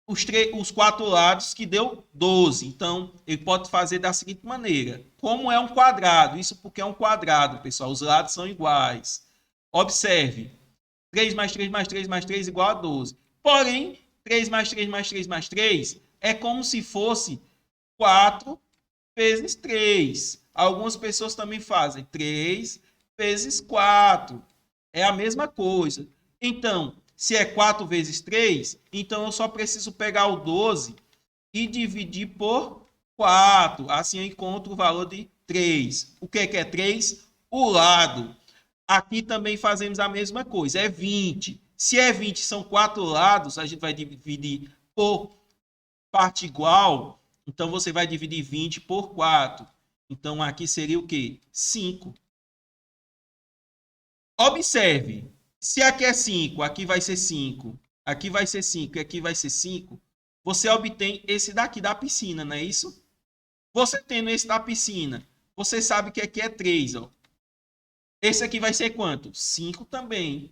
os 4 lados, que deu 12. Então, ele pode fazer da seguinte maneira. Como é um quadrado, isso porque é um quadrado, pessoal, os lados são iguais. Observe, 3 mais 3 mais 3 mais 3 igual a 12. Porém, 3 mais 3 mais 3 mais 3 é como se fosse 4 vezes 3. Algumas pessoas também fazem 3 vezes 4. É a mesma coisa. Então, se é 4 vezes 3, então eu só preciso pegar o 12 e dividir por 4. Assim eu encontro o valor de 3. O que é 3? O lado. Aqui também fazemos a mesma coisa, é 20. Se é 20, são 4 lados, a gente vai dividir por parte igual. Então, você vai dividir 20 por 4. Então, aqui seria o quê? 5. Observe, se aqui é 5, aqui vai ser 5, aqui vai ser 5 e aqui vai ser 5, você obtém esse daqui da piscina, não é isso? Você tendo esse da piscina, você sabe que aqui é 3, ó. Esse aqui vai ser quanto? 5 também.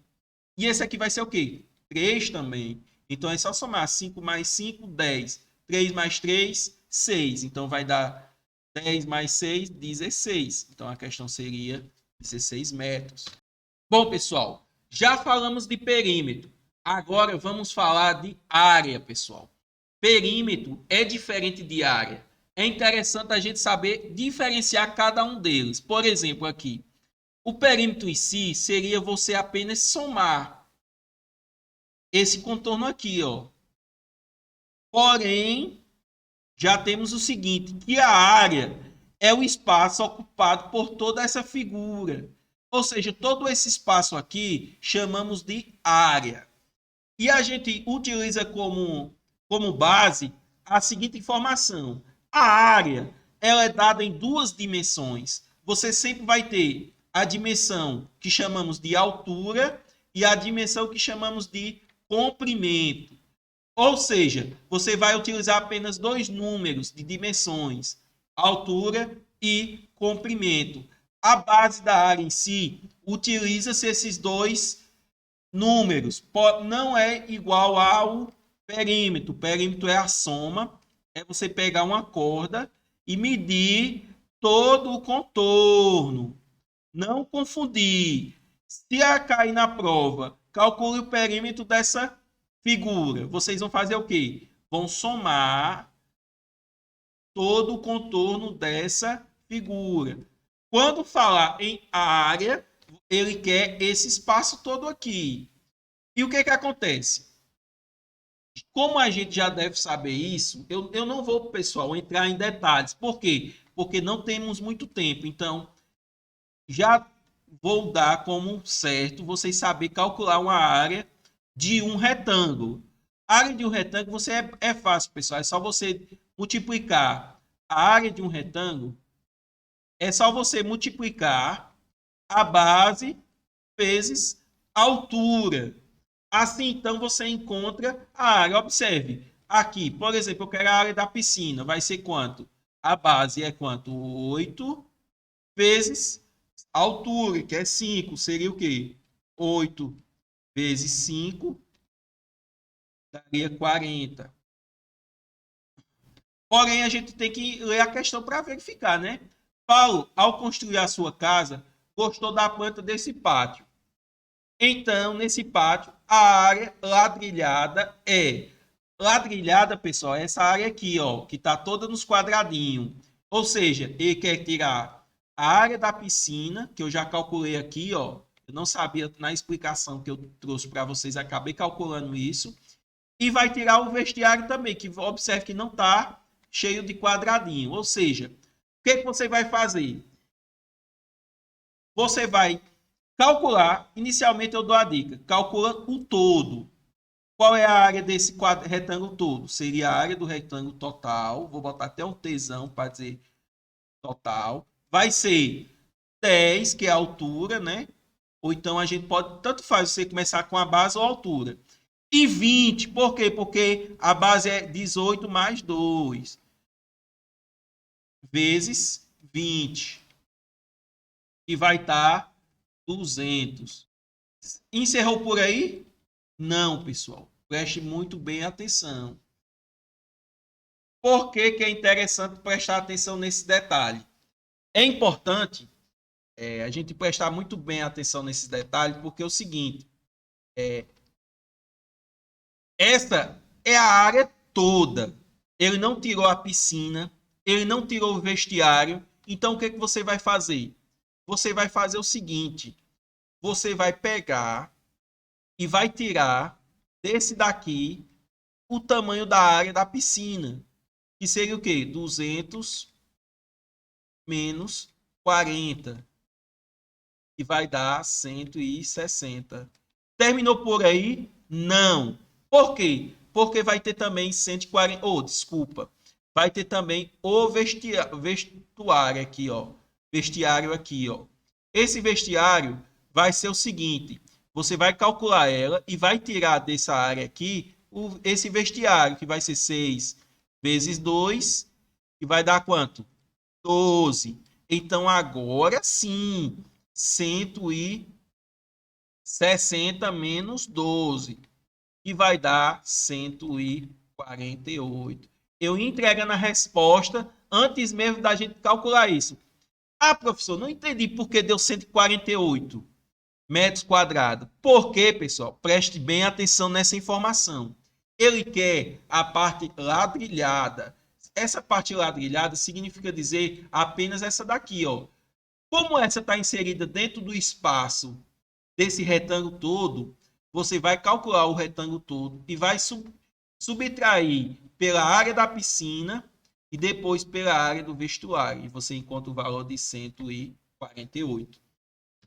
E esse aqui vai ser o quê? 3 também. Então, é só somar 5 mais 5, 10. 3 mais 3, 6. Então, vai dar 10 mais 6, 16. Então, a questão seria 16 metros. Bom, pessoal, já falamos de perímetro. Agora, vamos falar de área, pessoal. Perímetro é diferente de área. É interessante a gente saber diferenciar cada um deles. Por exemplo, aqui, o perímetro em si seria você apenas somar esse contorno aqui, ó. Porém, já temos o seguinte, que a área é o espaço ocupado por toda essa figura. Ou seja, todo esse espaço aqui chamamos de área. E a gente utiliza como base a seguinte informação. A área ela é dada em duas dimensões. Você sempre vai ter a dimensão que chamamos de altura e a dimensão que chamamos de comprimento. Ou seja, você vai utilizar apenas dois números de dimensões, altura e comprimento. A base da área em si, utiliza-se esses dois números. Não é igual ao perímetro. O perímetro é a soma, é você pegar uma corda e medir todo o contorno. Não confundir. Se a cair na prova, calcule o perímetro dessa figura. Vocês vão fazer o quê? Vão somar todo o contorno dessa figura. Quando falar em área, ele quer esse espaço todo aqui. E o que acontece? Como a gente já deve saber isso, eu não vou, pessoal, entrar em detalhes. Por quê? Porque não temos muito tempo. Então, já vou dar como certo vocês saber calcular uma área de um retângulo. A área de um retângulo é fácil, pessoal. É só você multiplicar a área de um retângulo. É só você multiplicar a base vezes a altura. Assim, então, você encontra a área. Observe, aqui, por exemplo, eu quero a área da piscina. Vai ser quanto? A base é quanto? 8 vezes a altura, que é 5. Seria o quê? 8 vezes 5 daria 40. Porém, a gente tem que ler a questão para verificar, né? Paulo, ao construir a sua casa, gostou da planta desse pátio. Então, nesse pátio, a área ladrilhada é... Ladrilhada, pessoal, é essa área aqui, ó, que está toda nos quadradinhos. Ou seja, ele quer tirar a área da piscina, que eu já calculei aqui, ó. Eu não sabia na explicação que eu trouxe para vocês, acabei calculando isso. E vai tirar o vestiário também, que observe que não está cheio de quadradinho. Ou seja, o que você vai fazer? Você vai calcular, inicialmente eu dou a dica, calcula o todo. Qual é a área desse retângulo todo? Seria a área do retângulo total, vou botar até um tesão para dizer total. Vai ser 10, que é a altura, né? Ou então a gente pode, tanto faz você começar com a base ou a altura. E 20, por quê? Porque a base é 18 mais 2 vezes 20. E vai estar 200. Encerrou por aí? Não, pessoal. Preste muito bem atenção. Por que é interessante prestar atenção nesse detalhe? É importante a gente prestar muito bem atenção nesse detalhe, porque é o seguinte. Essa é a área toda. Ele não tirou a piscina, ele não tirou o vestiário. Então, o que você vai fazer? Você vai fazer o seguinte: você vai pegar e vai tirar desse daqui o tamanho da área da piscina, que seria o quê? 200 menos 40, que vai dar 160. Terminou por aí? Não. Por quê? Porque vai ter também 140. Desculpa. Vai ter também o vestuário aqui, ó. Vestiário aqui, ó. Esse vestiário vai ser o seguinte: você vai calcular ela e vai tirar dessa área aqui esse vestiário, que vai ser 6 vezes 2, que vai dar quanto? 12. Então, agora sim, 160 menos 12, que vai dar 148. Eu entregando a resposta antes mesmo da gente calcular isso. Ah, professor, não entendi por que deu 148 metros quadrados. Por quê, pessoal? Preste bem atenção nessa informação. Ele quer a parte ladrilhada. Essa parte ladrilhada significa dizer apenas essa daqui, ó. Como essa está inserida dentro do espaço desse retângulo todo, você vai calcular o retângulo todo e vai subtrair pela área da piscina e depois pela área do vestuário. E você encontra o valor de 148.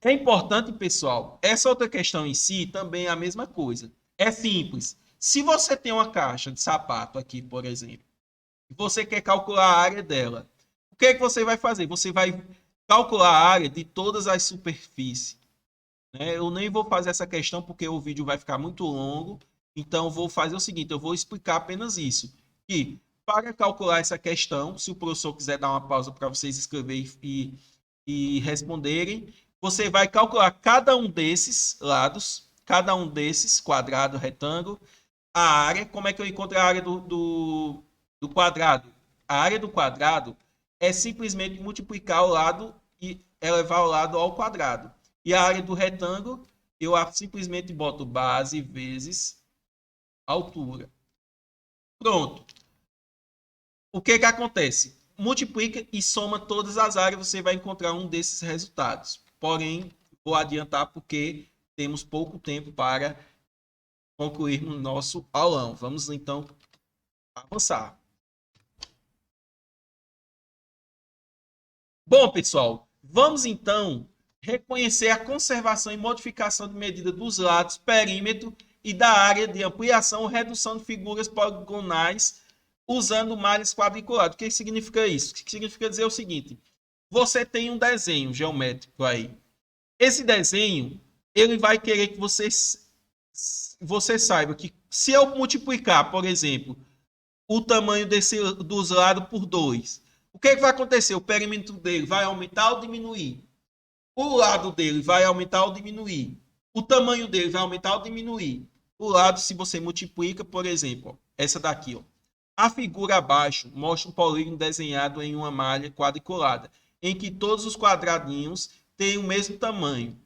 É importante, pessoal, essa outra questão em si também é a mesma coisa. É simples. Se você tem uma caixa de sapato aqui, por exemplo, e você quer calcular a área dela, o que é que você vai fazer? Você vai calcular a área de todas as superfícies. Eu nem vou fazer essa questão porque o vídeo vai ficar muito longo. Então, vou fazer o seguinte, eu vou explicar apenas isso. Que para calcular essa questão, se o professor quiser dar uma pausa para vocês escreverem e responderem, você vai calcular cada um desses lados, cada um desses, quadrado, retângulo, a área. Como é que eu encontro a área do quadrado? A área do quadrado é simplesmente multiplicar o lado e elevar o lado ao quadrado. E a área do retângulo, eu simplesmente boto base vezes altura. Pronto. O que acontece? Multiplica e soma todas as áreas, você vai encontrar um desses resultados. Porém, vou adiantar porque temos pouco tempo para concluirmos nosso aulão. Vamos, então, avançar. Bom, pessoal, vamos, então, reconhecer a conservação e modificação de medida dos lados, perímetro e da área de ampliação ou redução de figuras poligonais usando malhas quadriculadas. O que significa isso? Significa dizer o seguinte: você tem um desenho geométrico aí. Esse desenho, ele vai querer que você saiba que se eu multiplicar, por exemplo, o tamanho dos lados por 2, o que vai acontecer? O perímetro dele vai aumentar ou diminuir? O lado dele vai aumentar ou diminuir? O tamanho dele vai aumentar ou diminuir? O lado, se você multiplica, por exemplo, ó, essa daqui, ó. A figura abaixo mostra um polígono desenhado em uma malha quadriculada, em que todos os quadradinhos têm o mesmo tamanho.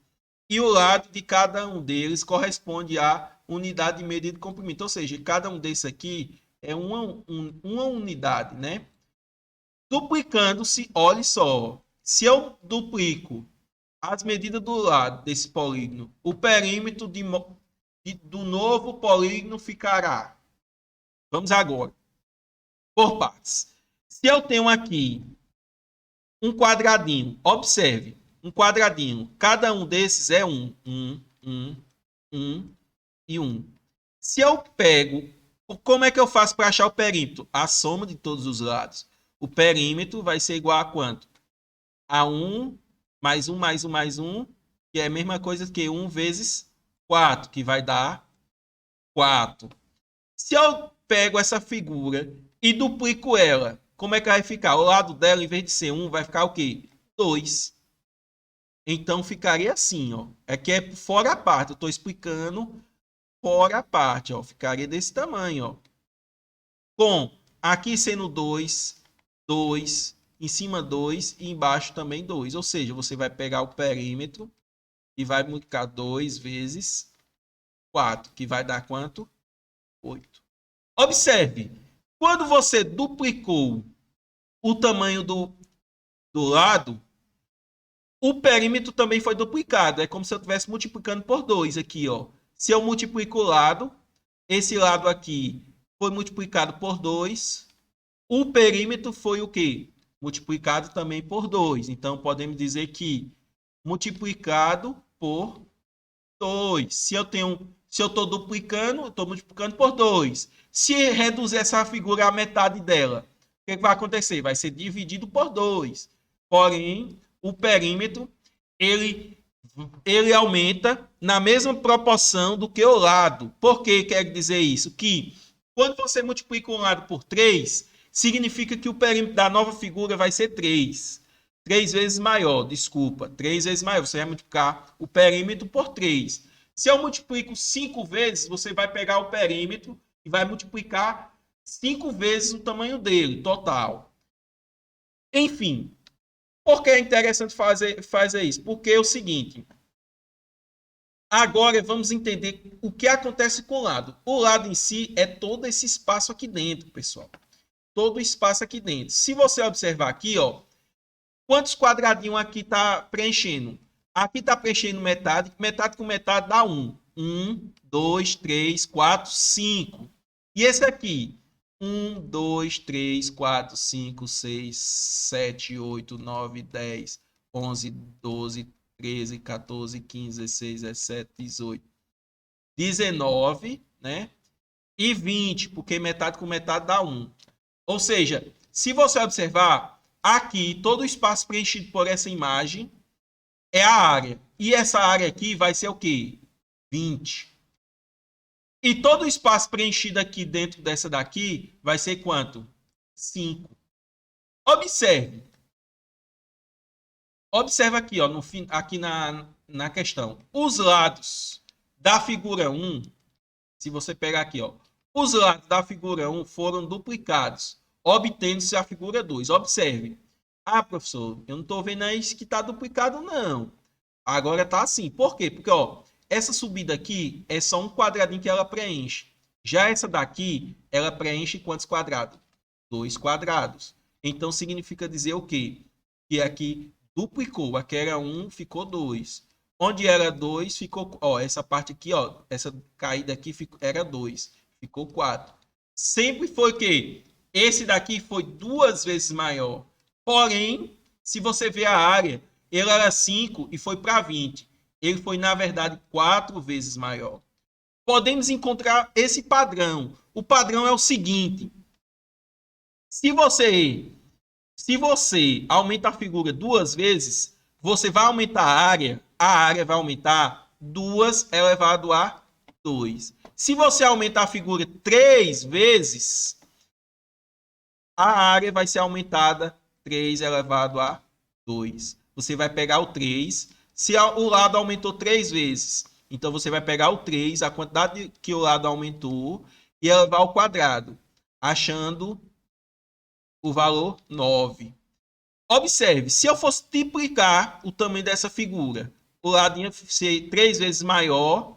E o lado de cada um deles corresponde à unidade de medida de comprimento. Ou seja, cada um desses aqui é uma unidade, né? Duplicando-se, olhe só. Se eu duplico as medidas do lado desse polígono, o perímetro do novo polígono ficará. Vamos agora por partes. Se eu tenho aqui um quadradinho, observe, um quadradinho, cada um desses é um e um. Se eu pego, como é que eu faço para achar o perímetro? A soma de todos os lados. O perímetro vai ser igual a quanto? A 1 mais 1 mais 1 mais 1, que é a mesma coisa que 1 vezes 4, que vai dar 4. Se eu pego essa figura e duplico ela, como é que vai ficar? O lado dela, em vez de ser 1, vai ficar o quê? 2. Então, ficaria assim, ó. Aqui é fora a parte. Eu estou explicando fora a parte, ó. Ficaria desse tamanho, ó. Com aqui sendo 2, 2, em cima 2 e embaixo também 2. Ou seja, você vai pegar o perímetro e vai multiplicar 2 vezes 4, que vai dar quanto? 8. Observe, quando você duplicou o tamanho do lado, o perímetro também foi duplicado. É como se eu estivesse multiplicando por 2 aqui, ó. Se eu multiplico o lado, esse lado aqui foi multiplicado por 2. O perímetro foi o quê? Multiplicado também por 2. Então, podemos dizer que multiplicado por 2. Se eu estou duplicando, eu estou multiplicando por 2. Se reduzir essa figura à metade dela, o que vai acontecer? Vai ser dividido por 2. Porém, o perímetro, ele aumenta na mesma proporção do que o lado. Por que quer dizer isso? Que quando você multiplica um lado por 3, significa que o perímetro da nova figura vai ser 3. 3 vezes maior, desculpa. 3 vezes maior. Você vai multiplicar o perímetro por 3. Se eu multiplico 5 vezes, você vai pegar o perímetro e vai multiplicar 5 vezes o tamanho dele, total. Enfim, por que é interessante fazer isso? Porque é o seguinte. Agora vamos entender o que acontece com o lado. O lado em si é todo esse espaço aqui dentro, pessoal. Todo o espaço aqui dentro. Se você observar aqui, ó, quantos quadradinhos aqui está preenchendo? Aqui está preenchendo metade. Metade com metade dá 1. 1, 2, 3, 4, 5. E esse aqui? 1, 2, 3, 4, 5, 6, 7, 8, 9, 10, 11, 12, 13, 14, 15, 16, 17, 18, 19, né? E 20, porque metade com metade dá 1. Ou seja, se você observar, aqui todo o espaço preenchido por essa imagem é a área. E essa área aqui vai ser o quê? 20. E todo o espaço preenchido aqui dentro dessa daqui vai ser quanto? 5. Observe. Observe aqui, ó, aqui na questão. Os lados da figura 1, se você pegar aqui, ó, os lados da figura 1 foram duplicados, obtendo-se a figura 2. Observe. Ah, professor, eu não estou vendo aí que está duplicado, não. Agora está assim. Por quê? Porque, ó, essa subida aqui é só um quadradinho que ela preenche. Já essa daqui, ela preenche quantos quadrados? 2 quadrados. Então, significa dizer o quê? Que aqui duplicou. Aqui era 1, ficou 2. Onde era 2, ficou... Ó, essa parte aqui, ó, essa caída aqui era 2. Ficou 4. Sempre foi o quê? Esse daqui foi 2 vezes maior. Porém, se você ver a área, ele era 5 e foi para 20. Ele foi, na verdade, 4 vezes maior. Podemos encontrar esse padrão. O padrão é o seguinte. Se você aumenta a figura 2 vezes, você vai aumentar a área vai aumentar 2 elevado a 2. Se você aumentar a figura 3 vezes, a área vai ser aumentada 3 elevado a 2. Você vai pegar o 3. Se o lado aumentou 3 vezes, então você vai pegar o 3, a quantidade que o lado aumentou, e elevar ao quadrado, achando o valor 9. Observe, se eu fosse triplicar o tamanho dessa figura, o lado ia ser 3 vezes maior,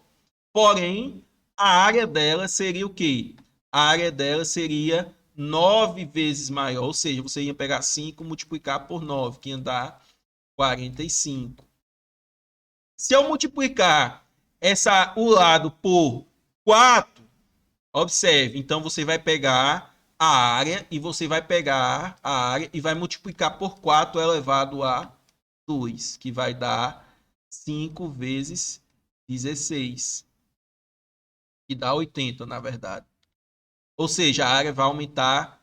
porém, a área dela seria o quê? A área dela seria 9 vezes maior, ou seja, você ia pegar 5 e multiplicar por 9, que ia dar 45. Se eu multiplicar o lado por 4, observe, então você vai pegar a área e você vai pegar a área e vai multiplicar por 4 elevado a 2, que vai dar 5 vezes 16, que dá 80, na verdade. Ou seja, a área vai aumentar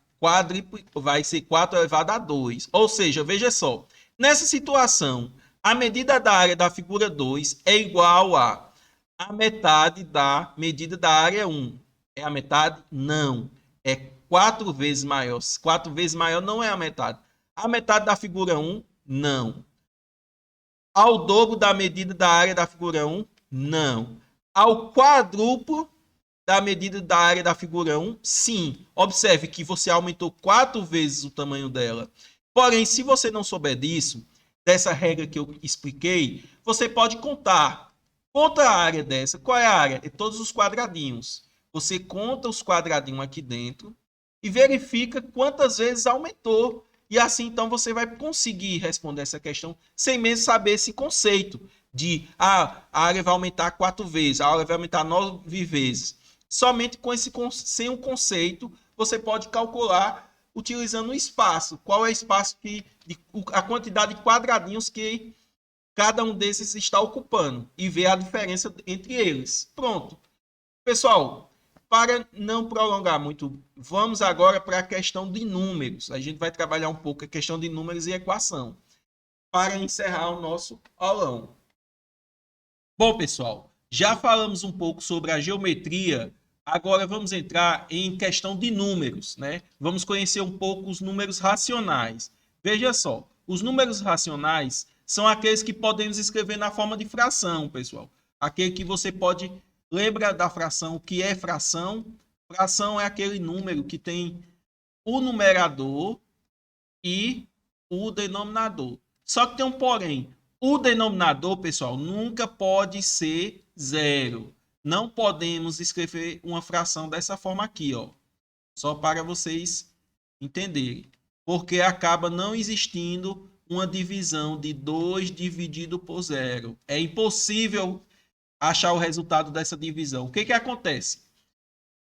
vai ser 4 elevado a 2. Ou seja, veja só, nessa situação, a medida da área da figura 2 é igual a metade da medida da área 1. É a metade? Não. É 4 vezes maior. 4 vezes maior não é a metade. A metade da figura 1? Não. Ao dobro da medida da área da figura 1? Não. Ao quadruplo da medida da área da figura 1? Sim. Observe que você aumentou 4 vezes o tamanho dela. Porém, se você não souber disso, dessa regra que eu expliquei, você pode contar Conta a área dessa. Qual é a área? É todos os quadradinhos. Você conta os quadradinhos aqui dentro e verifica quantas vezes aumentou. E assim, então, você vai conseguir responder essa questão sem mesmo saber esse conceito de a área vai aumentar 4 vezes, a área vai aumentar 9 vezes. Somente com sem um conceito, você pode calcular utilizando o espaço. Qual é o espaço a quantidade de quadradinhos que cada um desses está ocupando e ver a diferença entre eles. Pronto. Pessoal, para não prolongar muito, vamos agora para a questão de números. A gente vai trabalhar um pouco a questão de números e equação para encerrar o nosso aulão. Bom, pessoal, já falamos um pouco sobre a geometria. Agora vamos entrar em questão de números, né? Vamos conhecer um pouco os números racionais. Veja só, os números racionais são aqueles que podemos escrever na forma de fração, pessoal. Aquele que você pode... Lembra da fração? O que é fração? Fração é aquele número que tem o numerador e o denominador. Só que tem um porém. O denominador, pessoal, nunca pode ser zero. Não podemos escrever uma fração dessa forma aqui, ó. Só para vocês entenderem. Porque acaba não existindo uma divisão de 2 dividido por 0. É impossível achar o resultado dessa divisão. O que acontece?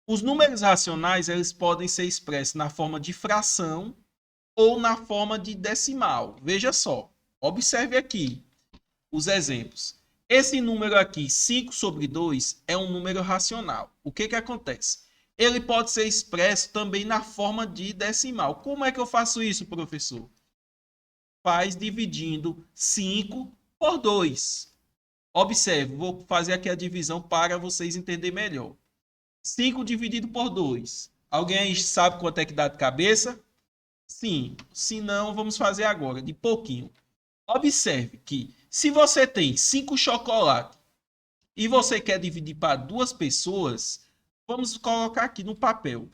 Os números racionais, eles podem ser expressos na forma de fração ou na forma de decimal. Veja só, observe aqui os exemplos. Esse número aqui, 5 sobre 2, é um número racional. O que acontece? Ele pode ser expresso também na forma de decimal. Como é que eu faço isso, professor? Faz dividindo 5 por 2. Observe, vou fazer aqui a divisão para vocês entenderem melhor. 5 dividido por 2. Alguém aí sabe quanto é que dá de cabeça? Sim. Se não, vamos fazer agora, de pouquinho. Observe que se você tem 5 chocolates e você quer dividir para 2 pessoas, vamos colocar aqui no papel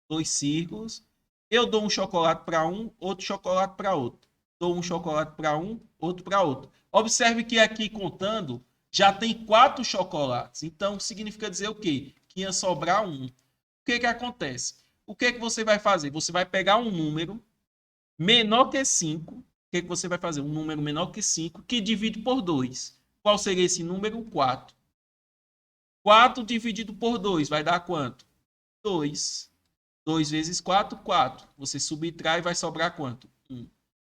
2 círculos. Eu dou um chocolate para um, outro chocolate para outro. Dou um chocolate para um, outro para outro. Observe que aqui contando já tem 4 chocolates. Então significa dizer o quê? Que ia sobrar um. O que acontece? O que você vai fazer? Você vai pegar um número menor que 5. O que você vai fazer? Um número menor que 5 que divide por 2. Qual seria esse número? 4. 4 dividido por 2 vai dar quanto? 2. 2 vezes 4, 4. Você subtrai e vai sobrar quanto? 1.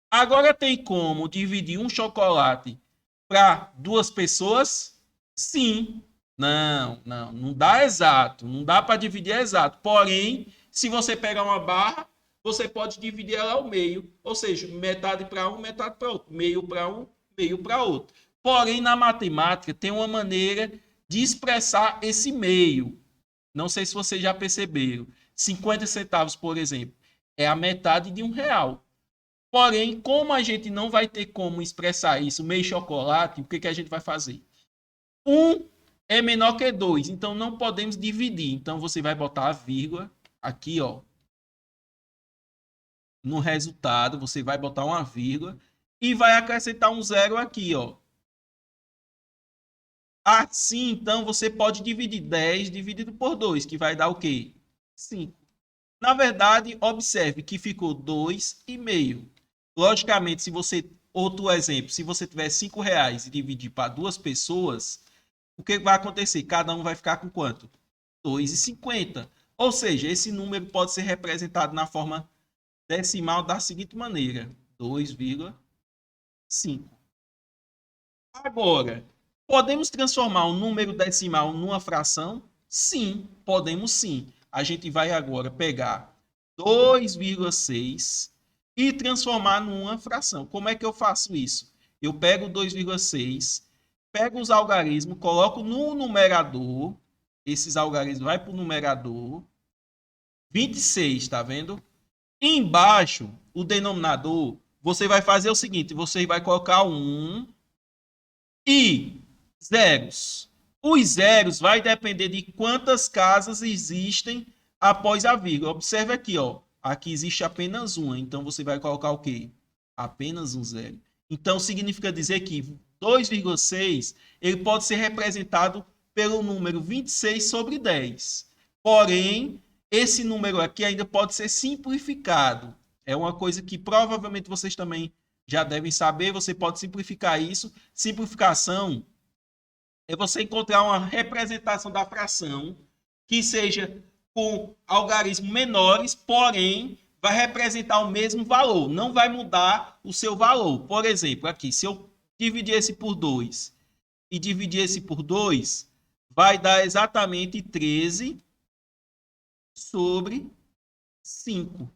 Agora tem como dividir um chocolate para 2 pessoas? Sim. Não dá exato. Não dá para dividir exato. Porém, se você pegar uma barra, você pode dividir ela ao meio. Ou seja, metade para um, metade para outro. Meio para um, meio para outro. Porém, na matemática, tem uma maneira de expressar esse meio. Não sei se vocês já perceberam. 50 centavos, por exemplo, é a metade de R$1. Porém, como a gente não vai ter como expressar isso, meio chocolate, o que a gente vai fazer? 1 é menor que 2, então não podemos dividir. Então, você vai botar a vírgula aqui, ó. No resultado, você vai botar uma vírgula e vai acrescentar um 0 aqui, ó. Assim, então, você pode dividir 10 dividido por 2, que vai dar o quê? 5. Na verdade, observe que ficou 2,5. Logicamente, se você... Outro exemplo, se você tiver R$5 e dividir para 2 pessoas, o que vai acontecer? Cada um vai ficar com quanto? 2,50. Ou seja, esse número pode ser representado na forma decimal da seguinte maneira. 2,5. Agora, podemos transformar um número decimal numa fração? Sim, podemos sim. A gente vai agora pegar 2,6 e transformar numa fração. Como é que eu faço isso? Eu pego 2,6, pego os algarismos, coloco no numerador, esses algarismos vai para o numerador, 26, tá vendo? Embaixo, o denominador, você vai fazer o seguinte, você vai colocar 1 e zeros. Os zeros vai depender de quantas casas existem após a vírgula. Observe aqui, ó. Aqui existe apenas uma, então você vai colocar o quê? Apenas um zero. Então significa dizer que 2,6, ele pode ser representado pelo número 26 sobre 10. Porém, esse número aqui ainda pode ser simplificado. É uma coisa que provavelmente vocês também já devem saber. Você pode simplificar isso. Simplificação é você encontrar uma representação da fração que seja com algarismos menores, porém vai representar o mesmo valor, não vai mudar o seu valor. Por exemplo, aqui, se eu dividir esse por 2 e dividir esse por 2, vai dar exatamente 13 sobre 5.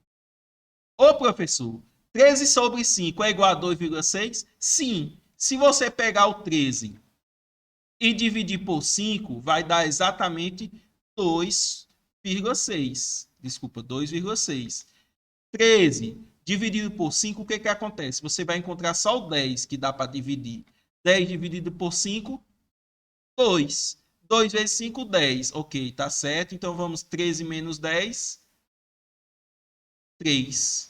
Ô, professor, 13 sobre 5 é igual a 2,6? Sim. Se você pegar o 13 e dividir por 5, vai dar exatamente 2,6. Desculpa, 2,6. 13 dividido por 5, o que acontece? Você vai encontrar só o 10 que dá para dividir. 10 dividido por 5, 2. 2 vezes 5, 10. Ok, tá certo. Então vamos 13 menos 10, 3.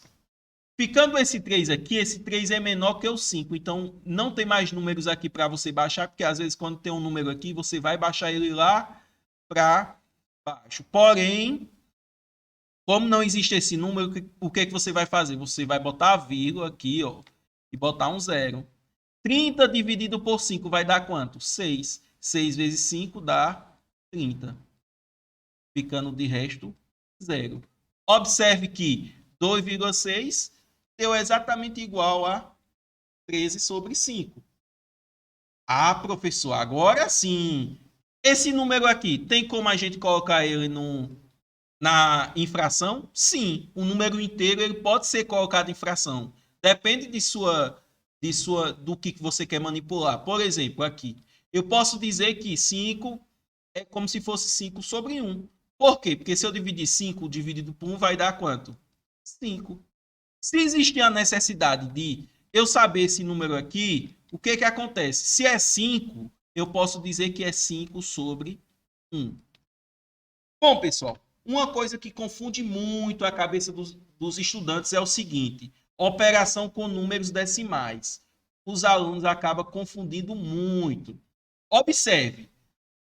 Ficando esse 3 aqui, esse 3 é menor que o 5. Então não tem mais números aqui para você baixar, porque às vezes quando tem um número aqui, você vai baixar ele lá para baixo. Porém, como não existe esse número, o que você vai fazer? Você vai botar a vírgula aqui, ó, e botar um 0. 30 dividido por 5 vai dar quanto? 6. 6 vezes 5 dá 30. Ficando de resto 0. Observe que 2,6 deu exatamente igual a 13 sobre 5. Ah, professor, agora sim. Esse número aqui, tem como a gente colocar ele na infração? Sim, o número inteiro ele pode ser colocado em fração. Depende do que você quer manipular. Por exemplo, aqui, eu posso dizer que 5 é como se fosse 5 sobre 1. Por quê? Porque se eu dividir 5 dividido por 1 vai dar quanto? 5. Se existir a necessidade de eu saber esse número aqui, o que acontece? Se é 5, eu posso dizer que é 5 sobre 1. Bom, pessoal, uma coisa que confunde muito a cabeça dos estudantes é o seguinte: operação com números decimais. Os alunos acabam confundindo muito. Observe,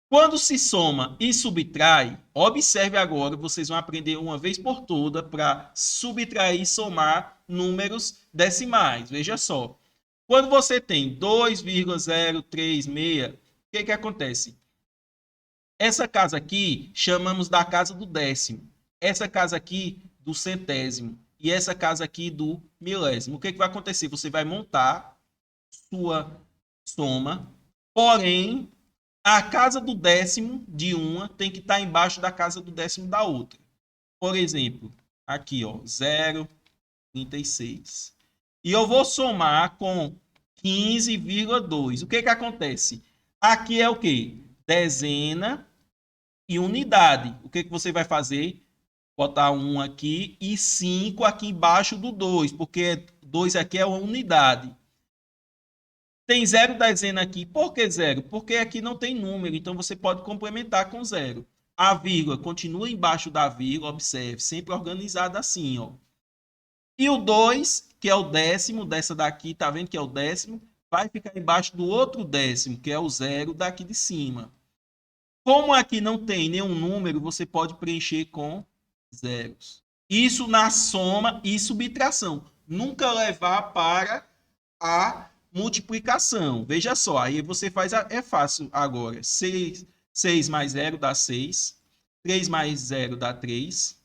quando se soma e subtrai, observe agora, vocês vão aprender uma vez por toda para subtrair e somar números decimais. Veja só, quando você tem 2,036, o que acontece? Essa casa aqui chamamos da casa do décimo. Essa casa aqui do centésimo. E essa casa aqui do milésimo. O que vai acontecer? Você vai montar sua soma, porém, a casa do décimo de uma tem que estar embaixo da casa do décimo da outra. Por exemplo, aqui, ó, 0,36. E eu vou somar com 15,2. O que acontece? Aqui é o quê? Dezena e unidade. O que você vai fazer? Botar 1 aqui e 5 aqui embaixo do 2, porque 2 aqui é uma unidade. Tem 0 dezena aqui. Por que 0? Porque aqui não tem número, então você pode complementar com 0. A vírgula continua embaixo da vírgula, observe, sempre organizada assim, ó. E o 2, que é o décimo dessa daqui, tá vendo que é o décimo, vai ficar embaixo do outro décimo, que é o 0 daqui de cima. Como aqui não tem nenhum número, você pode preencher com zeros. Isso na soma e subtração. Nunca levar para a multiplicação. Veja só, aí você faz, é fácil agora. 6 mais 0 dá 6. 3 mais 0 dá 3.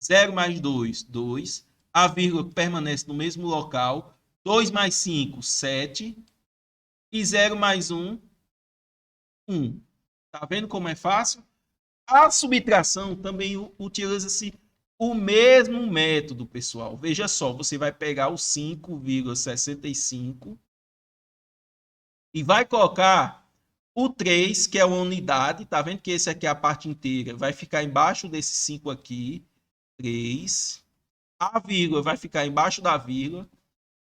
0 mais 2, 2. A vírgula permanece no mesmo local. 2 mais 5, 7. E 0 mais 1, 1. Tá vendo como é fácil? A subtração também utiliza-se o mesmo método, pessoal. Veja só, você vai pegar o 5,65 e vai colocar o 3, que é uma unidade. Tá vendo que esse aqui é a parte inteira? Vai ficar embaixo desse 5 aqui. 3. A vírgula vai ficar embaixo da vírgula.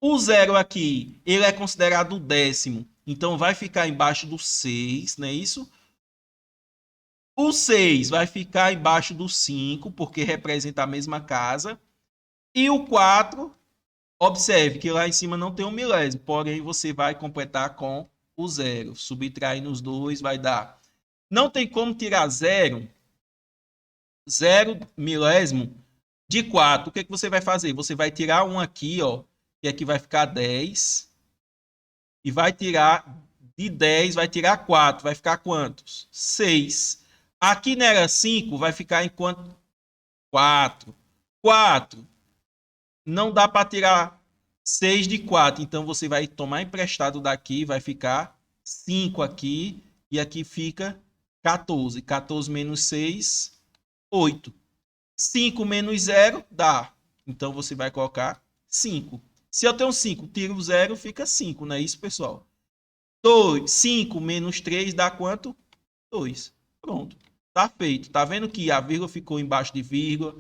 O 0 aqui, ele é considerado o décimo. Então, vai ficar embaixo do 6, não é isso? O 6 vai ficar embaixo do 5, porque representa a mesma casa. E o 4 Observe que lá em cima não tem um milésimo, porém você vai completar com o zero. Subtraindo os dois vai dar. Não tem como tirar zero milésimo de 4. O que você vai fazer? Você vai tirar um aqui, ó, que aqui vai ficar 10. E vai tirar de 10, vai tirar 4. Vai ficar quantos? 6. Aqui não era 5, vai ficar em quanto? 4. 4. Não dá para tirar 6 de 4. Então você vai tomar emprestado daqui, vai ficar 5 aqui. E aqui fica 14. 14 menos 6, 8. 5 menos 0 dá. Então você vai colocar 5. Se eu tenho 5, tiro o 0, fica 5, não é isso, pessoal? 5 menos 3 dá quanto? 2. Pronto. Tá feito. Tá vendo que a vírgula ficou embaixo de vírgula?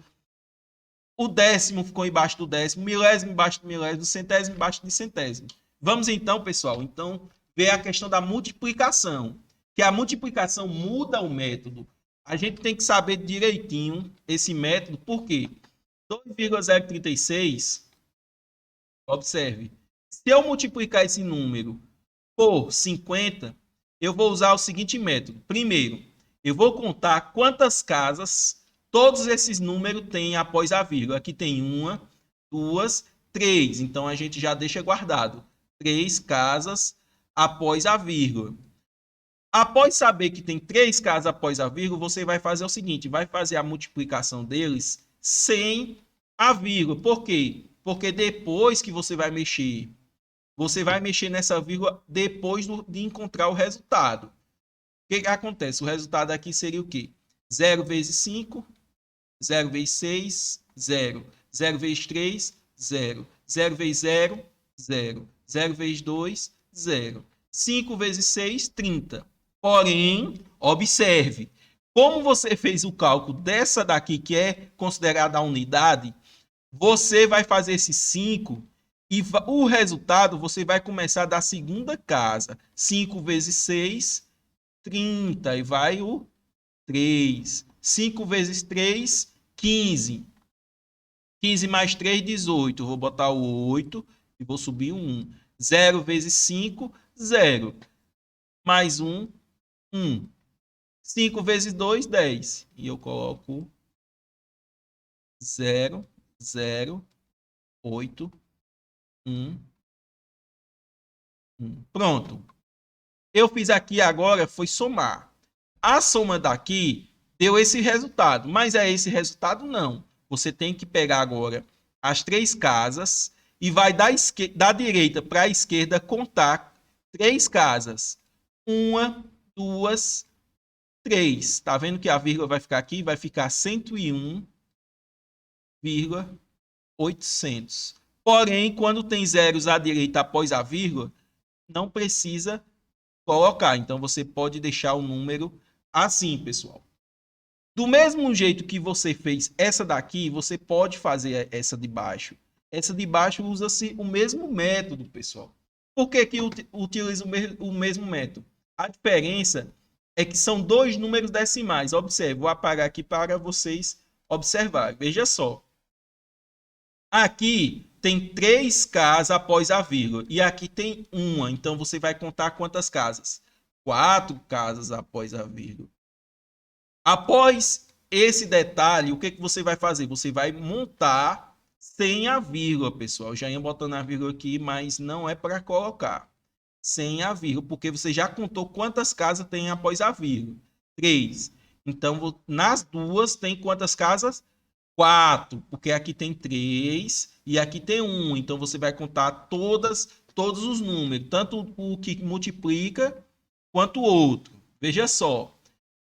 O décimo ficou embaixo do décimo, milésimo embaixo do milésimo, centésimo embaixo de centésimo. Vamos então, pessoal, ver a questão da multiplicação. Que a multiplicação muda o método. A gente tem que saber direitinho esse método, por quê? 2,036, observe, se eu multiplicar esse número por 50, eu vou usar o seguinte método. Primeiro, eu vou contar quantas casas todos esses números têm após a vírgula. Aqui tem 1, 2, 3. Então, a gente já deixa guardado. 3 casas após a vírgula. Após saber que tem 3 casas após a vírgula, você vai fazer o seguinte. Vai fazer a multiplicação deles sem a vírgula. Por quê? Porque depois que você vai mexer nessa vírgula depois de encontrar o resultado. O que acontece? O resultado aqui seria o quê? 0 vezes 5, 0 vezes 6, 0. 0 vezes 3, 0. 0 vezes 0, 0. 0 vezes 2, 0. 5 vezes 6, 30. Porém, observe, como você fez o cálculo dessa daqui, que é considerada a unidade, você vai fazer esse 5 e o resultado você vai começar da segunda casa. 5 vezes 6, 30. E vai o 3. 5 vezes 3, 15. 15 mais 3, 18. Vou botar o 8 e vou subir o 1. 0 vezes 5, 0. Mais 1, 1. 5 vezes 2, 10. E eu coloco 0, 0, 8, 1, 1. Pronto. Eu fiz aqui agora, foi somar. A soma daqui deu esse resultado. Mas é esse resultado? Não. Você tem que pegar agora as 3 casas e vai da direita para a esquerda contar 3 casas. 1, 2, 3. Tá vendo que a vírgula vai ficar aqui? Vai ficar 101,800. Porém, quando tem zeros à direita após a vírgula, não precisa colocar. Então, você pode deixar o número assim, pessoal. Do mesmo jeito que você fez essa daqui, você pode fazer essa de baixo. Essa de baixo usa-se o mesmo método, pessoal. Por que utiliza o mesmo método? A diferença é que são 2 números decimais. Observe, vou apagar aqui para vocês observarem. Veja só. Aqui tem 3 casas após a vírgula. E aqui tem 1. Então, você vai contar quantas casas? 4 casas após a vírgula. Após esse detalhe, o que você vai fazer? Você vai montar sem a vírgula, pessoal. Já ia botando a vírgula aqui, mas não é para colocar. Sem a vírgula, porque você já contou quantas casas tem após a vírgula. 3. Então, nas duas tem quantas casas? 4, porque aqui tem 3 e aqui tem 1. Então, você vai contar todos os números, tanto o que multiplica quanto o outro. Veja só.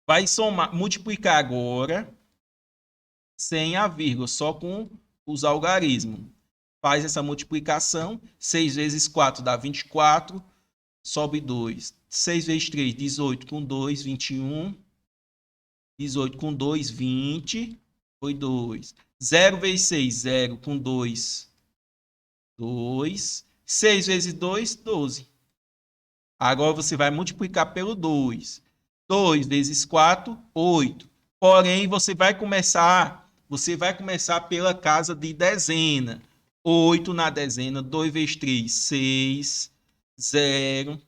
Vai somar, multiplicar agora sem a vírgula, só com os algarismos. Faz essa multiplicação. 6 vezes 4 dá 24. Sobe 2. 6 vezes 3, 18 com 2, 21. 18 com 2, 20. Foi 2. 0 vezes 6, 0 com 2, 2. 6 vezes 2, 12. Agora você vai multiplicar pelo 2. 2 vezes 4, 8. Porém, você vai começar pela casa de dezena. 8 na dezena, 2 vezes 3, 6, 0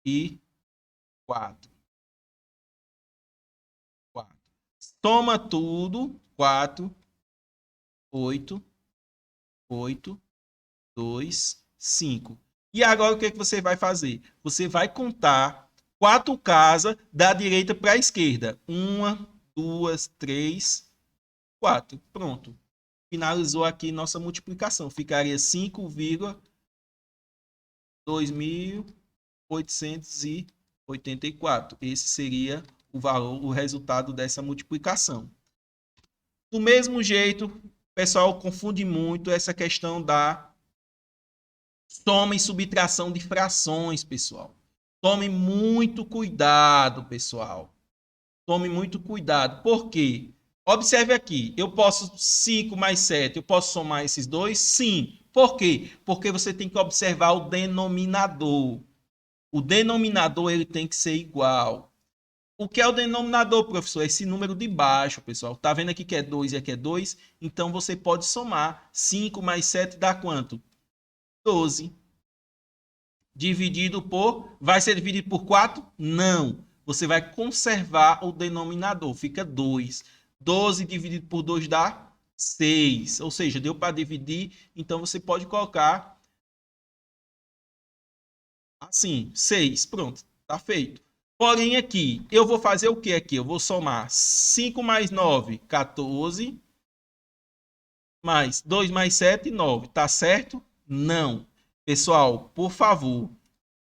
e 4. 4. Soma tudo, 4, 8, 8, 2, 5. E agora o que você vai fazer? Você vai contar 4 casas da direita para a esquerda. 1, 2, 3, 4. Pronto. Finalizou aqui nossa multiplicação. Ficaria 5,2884. Esse seria o valor, o resultado dessa multiplicação. Do mesmo jeito, o pessoal confunde muito essa questão da soma e subtração de frações, pessoal. Tome muito cuidado, pessoal. Tome muito cuidado. Por quê? Observe aqui. Eu posso 5 mais 7. Eu posso somar esses dois? Sim. Por quê? Porque você tem que observar o denominador. O denominador ele tem que ser igual. O que é o denominador, professor? Esse número de baixo, pessoal. Tá vendo aqui que é 2 e aqui é 2? Então, você pode somar. 5 mais 7 dá quanto? 12. Dividido por... Vai ser dividido por 4? Não. Você vai conservar o denominador. Fica 2. 12 dividido por 2 dá 6. Ou seja, deu para dividir. Então, você pode colocar assim, 6. Pronto, tá feito. Porém, aqui, eu vou fazer o que aqui? Eu vou somar 5 mais 9, 14. Mais 2 mais 7, 9. Tá certo? Não. Pessoal, por favor,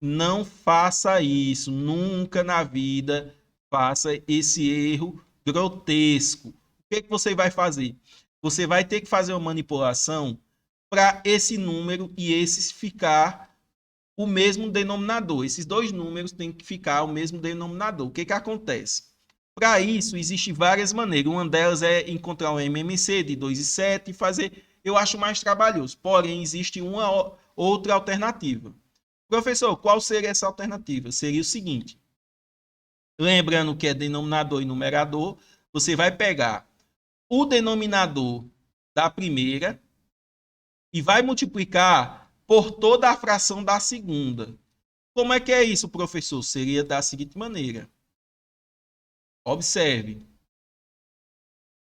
não faça isso. Nunca na vida faça esse erro grotesco. O que você vai fazer? Você vai ter que fazer uma manipulação para esse número e esses ficar o mesmo denominador. Esses dois números têm que ficar o mesmo denominador. O que acontece? Para isso, existem várias maneiras. Uma delas é encontrar um MMC de 2 e 7 e fazer... Eu acho mais trabalhoso. Porém, existe uma outra alternativa. Professor, qual seria essa alternativa? Seria o seguinte. Lembrando que é denominador e numerador, você vai pegar o denominador da primeira e vai multiplicar por toda a fração da segunda. Como é que é isso, professor? Seria da seguinte maneira. Observe.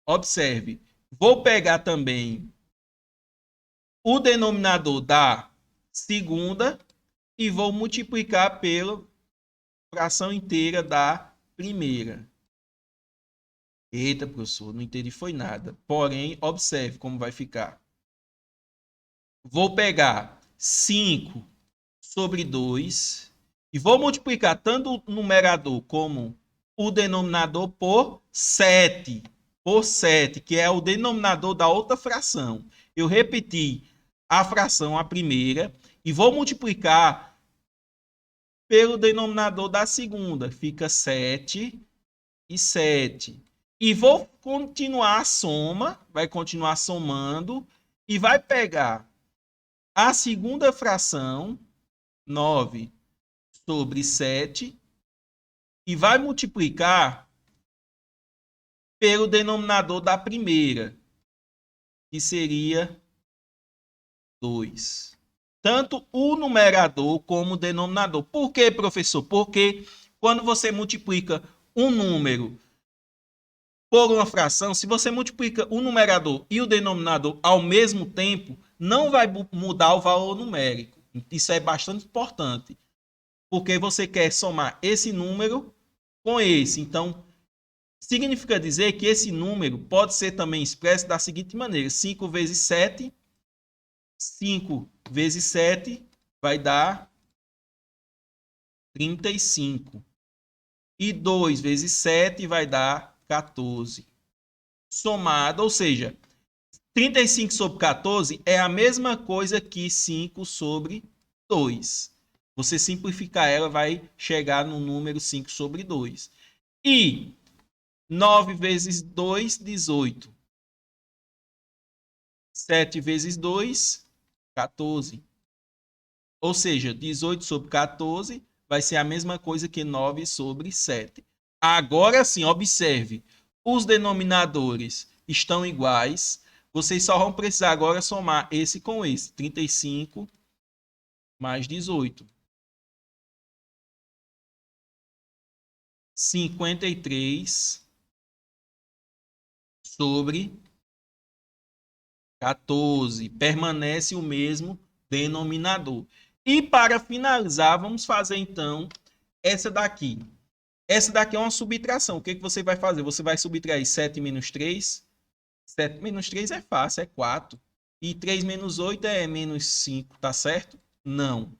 Observe. Vou pegar também o denominador da segunda e vou multiplicar pela fração inteira da primeira. Eita, professor, não entendi foi nada. Porém, observe como vai ficar. Vou pegar 5 sobre 2 e vou multiplicar tanto o numerador como o denominador por 7. Por 7, que é o denominador da outra fração. Eu repeti a fração, a primeira, e vou multiplicar pelo denominador da segunda. Fica 7 e 7. E vou continuar a soma, vai continuar somando, e vai pegar a segunda fração, 9 sobre 7, e vai multiplicar pelo denominador da primeira, que seria 2. Tanto o numerador como o denominador. Por quê, professor? Porque quando você multiplica um número por uma fração, se você multiplica o numerador e o denominador ao mesmo tempo, não vai mudar o valor numérico. Isso é bastante importante, porque você quer somar esse número com esse. Então, significa dizer que esse número pode ser também expresso da seguinte maneira. 5 vezes 7. 5 vezes 7 vai dar 35. E 2 vezes 7 vai dar 14. Somado, ou seja, 35 sobre 14 é a mesma coisa que 5 sobre 2. Você simplificar ela, vai chegar no número 5 sobre 2. E 9 vezes 2, 18. 7 vezes 2, 14. Ou seja, 18 sobre 14 vai ser a mesma coisa que 9 sobre 7. Agora sim, observe. Os denominadores estão iguais, Vocês só vão precisar agora somar esse com esse. 35 mais 18. 53 sobre 14. Permanece o mesmo denominador. E para finalizar, vamos fazer então essa daqui. Essa daqui é uma subtração. O que você vai fazer? Você vai subtrair 7 menos 3. 7 menos 3 é fácil, é 4. E 3 menos 8 é menos 5, tá certo? Não.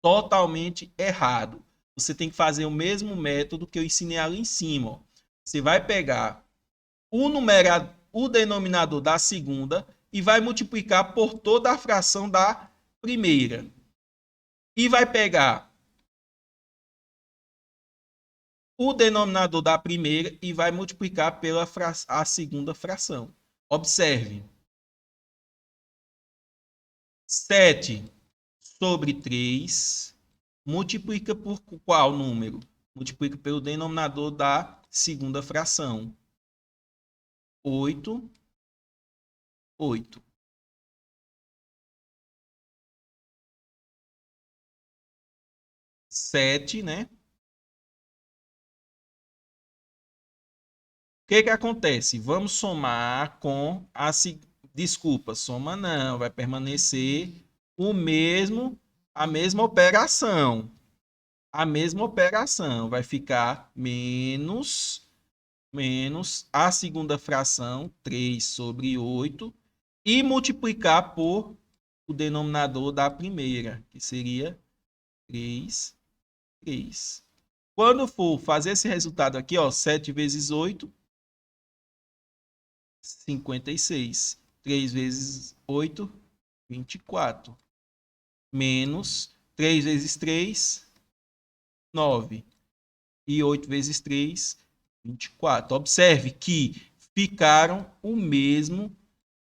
Totalmente errado. Você tem que fazer o mesmo método que eu ensinei ali em cima. Ó. Você vai pegar o denominador da segunda e vai multiplicar por toda a fração da primeira. E vai pegar o denominador da primeira e vai multiplicar pela a segunda fração. Observe. 7 sobre 3 multiplica por qual número? Multiplica pelo denominador da segunda fração. 8. 8. Sete, né? O que acontece? Vamos somar com a... Desculpa, soma não. Vai permanecer o mesmo, a mesma operação. A mesma operação. Vai ficar menos a segunda fração, 3 sobre 8, e multiplicar por o denominador da primeira, que seria 3. Quando for fazer esse resultado aqui, ó, 7 vezes 8, 56. 3 vezes 8, 24. Menos 3 vezes 3, 9. E 8 vezes 3, 24. Observe que ficaram o mesmo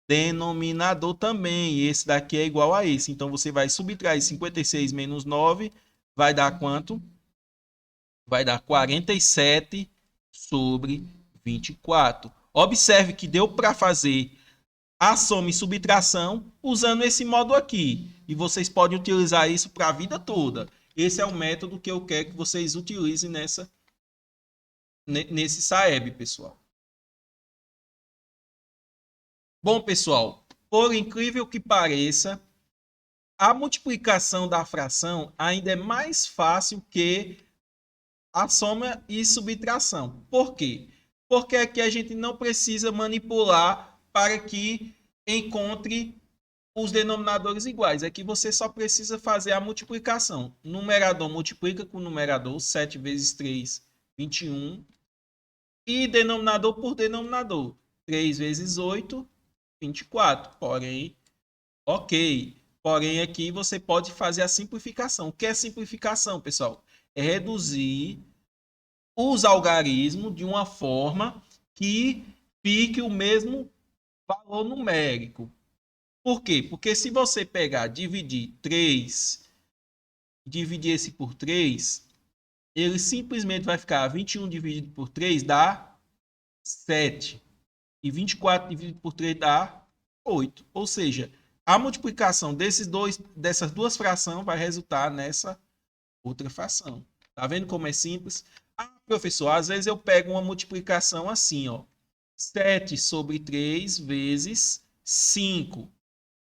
denominador também. E esse daqui é igual a esse. Então, você vai subtrair 56 menos 9. Vai dar quanto? Vai dar 47 sobre 24. Observe que deu para fazer a soma e subtração usando esse modo aqui. E vocês podem utilizar isso para a vida toda. Esse é o método que eu quero que vocês utilizem nesse SAEB, pessoal. Bom, pessoal, por incrível que pareça, a multiplicação da fração ainda é mais fácil que a soma e subtração. Por quê? Porque aqui a gente não precisa manipular para que encontre os denominadores iguais. Aqui você só precisa fazer a multiplicação. Numerador multiplica com numerador, 7 vezes 3, 21. E denominador por denominador, 3 vezes 8, 24. Porém, ok. Porém, aqui você pode fazer a simplificação. O que é simplificação, pessoal? É reduzir os algarismos de uma forma que fique o mesmo valor numérico. Por quê? Porque se você pegar, dividir 3, dividir esse por 3, ele simplesmente vai ficar 21 dividido por 3 dá 7. E 24 dividido por 3 dá 8. Ou seja, a multiplicação dessas duas frações vai resultar nessa outra fração. Tá vendo como é simples? Ah, professor, às vezes eu pego uma multiplicação assim, ó. 7 sobre 3 vezes 5.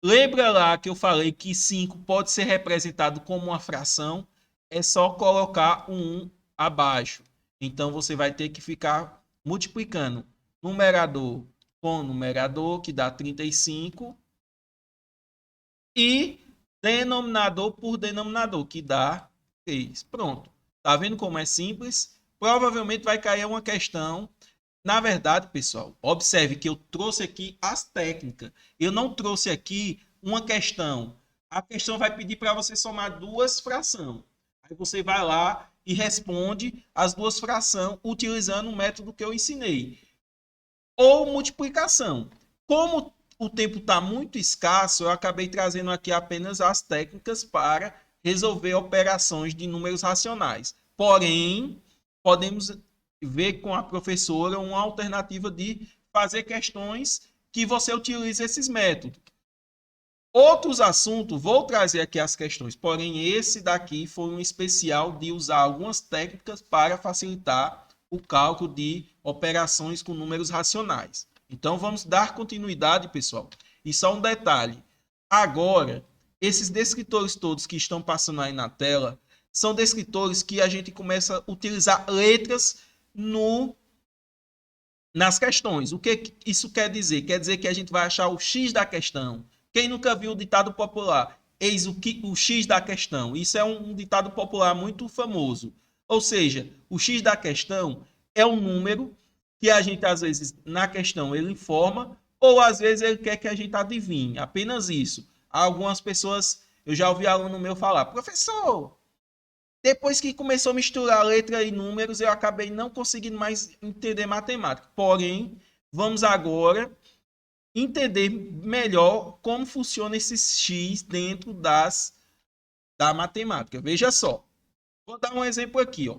Lembra lá que eu falei que 5 pode ser representado como uma fração? É só colocar um 1 abaixo. Então, você vai ter que ficar multiplicando numerador com numerador, que dá 35. E denominador por denominador, que dá 3. Pronto. Tá vendo como é simples? Provavelmente vai cair uma questão. Na verdade, pessoal, observe que eu trouxe aqui as técnicas. Eu não trouxe aqui uma questão. A questão vai pedir para você somar duas frações. Aí você vai lá e responde as duas frações utilizando o método que eu ensinei. Ou multiplicação. Como o tempo está muito escasso, eu acabei trazendo aqui apenas as técnicas para resolver operações de números racionais. Porém, podemos ver com a professora uma alternativa de fazer questões que você utilize esses métodos. Outros assuntos, vou trazer aqui as questões, porém esse daqui foi um especial de usar algumas técnicas para facilitar o cálculo de operações com números racionais. Então vamos dar continuidade, pessoal. E só um detalhe, agora, esses descritores todos que estão passando aí na tela, são descritores que a gente começa a utilizar letras nas questões. O que isso quer dizer? Quer dizer que a gente vai achar o X da questão. Quem nunca viu o ditado popular? Eis o X da questão. Isso é um ditado popular muito famoso. Ou seja, o X da questão é um número que a gente, às vezes, na questão ele informa, ou às vezes ele quer que a gente adivinhe. Apenas isso. Algumas pessoas, eu já ouvi aluno meu falar, professor, depois que começou a misturar letra e números, eu acabei não conseguindo mais entender matemática. Porém, vamos agora entender melhor como funciona esse X dentro da matemática. Veja só. Vou dar um exemplo aqui, ó.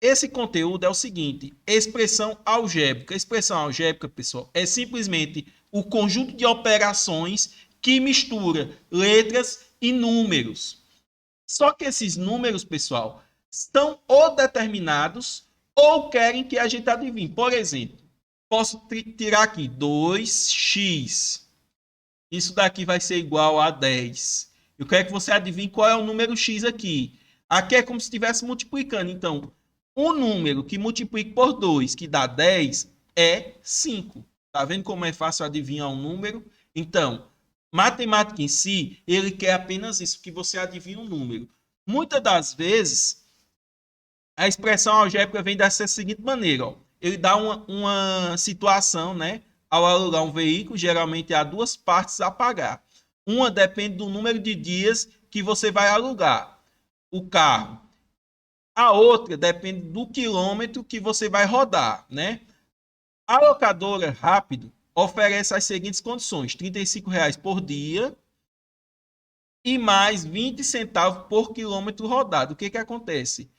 Esse conteúdo é o seguinte, expressão algébrica. Expressão algébrica, pessoal, é simplesmente o conjunto de operações que mistura letras e números. Só que esses números, pessoal, estão ou determinados ou querem que a gente adivinhe. Por exemplo, posso tirar aqui 2x. Isso daqui vai ser igual a 10. Eu quero que você adivinhe qual é o número x aqui. Aqui é como se estivesse multiplicando. Então, um número que multiplique por 2, que dá 10, é 5. Tá vendo como é fácil adivinhar um número? Então, matemática em si, ele quer apenas isso, que você adivinhe um número. Muitas das vezes, a expressão algébrica vem dessa seguinte maneira, ó. Ele dá uma situação, né? Ao alugar um veículo, geralmente há duas partes a pagar. Uma depende do número de dias que você vai alugar o carro. A outra depende do quilômetro que você vai rodar, né? A locadora Rápido oferece as seguintes condições: R$ 35,00 por dia e mais 20 centavos por quilômetro rodado. O que acontece?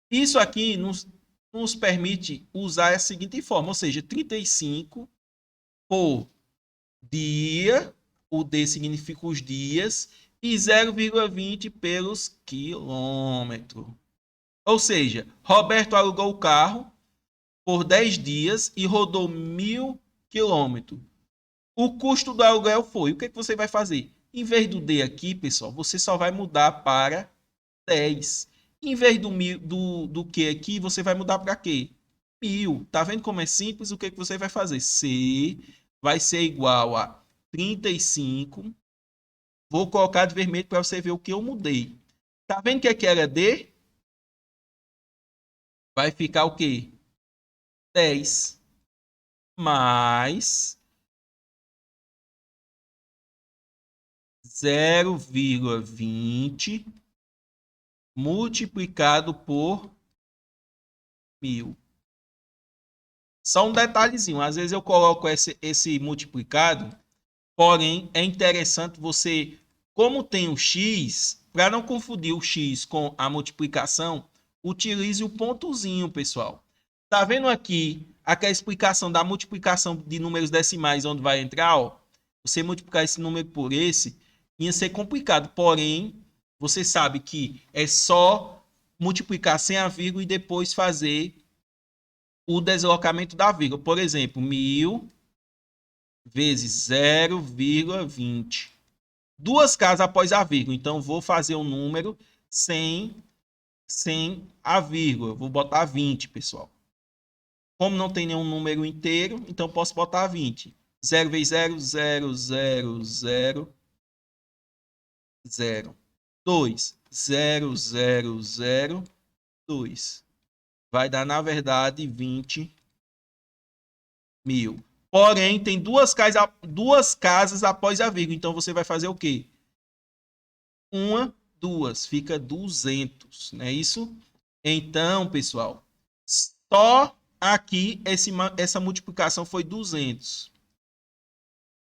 Isso aqui nos permite usar a seguinte forma, ou seja, 35 por dia, o D significa os dias, e 0,20 pelos quilômetros. Ou seja, Roberto alugou o carro por 10 dias e rodou 1.000 quilômetros. O custo do aluguel foi, o que você vai fazer? Em vez do D aqui, pessoal, você só vai mudar para 10. Em vez do que aqui, você vai mudar para quê? 1.000. Tá vendo como é simples? O que você vai fazer? C vai ser igual a 35. Vou colocar de vermelho para você ver o que eu mudei. Tá vendo que aqui era D? Vai ficar o quê? 10 mais 0,20 multiplicado por 1.000. Só um detalhezinho, às vezes eu coloco esse multiplicado, porém é interessante você, como tem o x, para não confundir o x com a multiplicação, utilize o pontozinho, pessoal. Tá vendo aqui aquela explicação da multiplicação de números decimais, onde vai entrar, ó, você multiplicar esse número por esse, ia ser complicado, porém, você sabe que é só multiplicar sem a vírgula e depois fazer o deslocamento da vírgula. Por exemplo, 1.000 vezes 0,20. Duas casas após a vírgula. Então, vou fazer um número sem a vírgula. Vou botar 20, pessoal. Como não tem nenhum número inteiro, então posso botar 20. 0 vezes 0, 0, 0, 0, 0. 2, 0, 0, 0, 2. Vai dar, na verdade, 20.000. Porém, tem duas casas após a vírgula. Então, você vai fazer o quê? Uma, duas. Fica 200. Não é isso? Então, pessoal, só aqui essa multiplicação foi 200.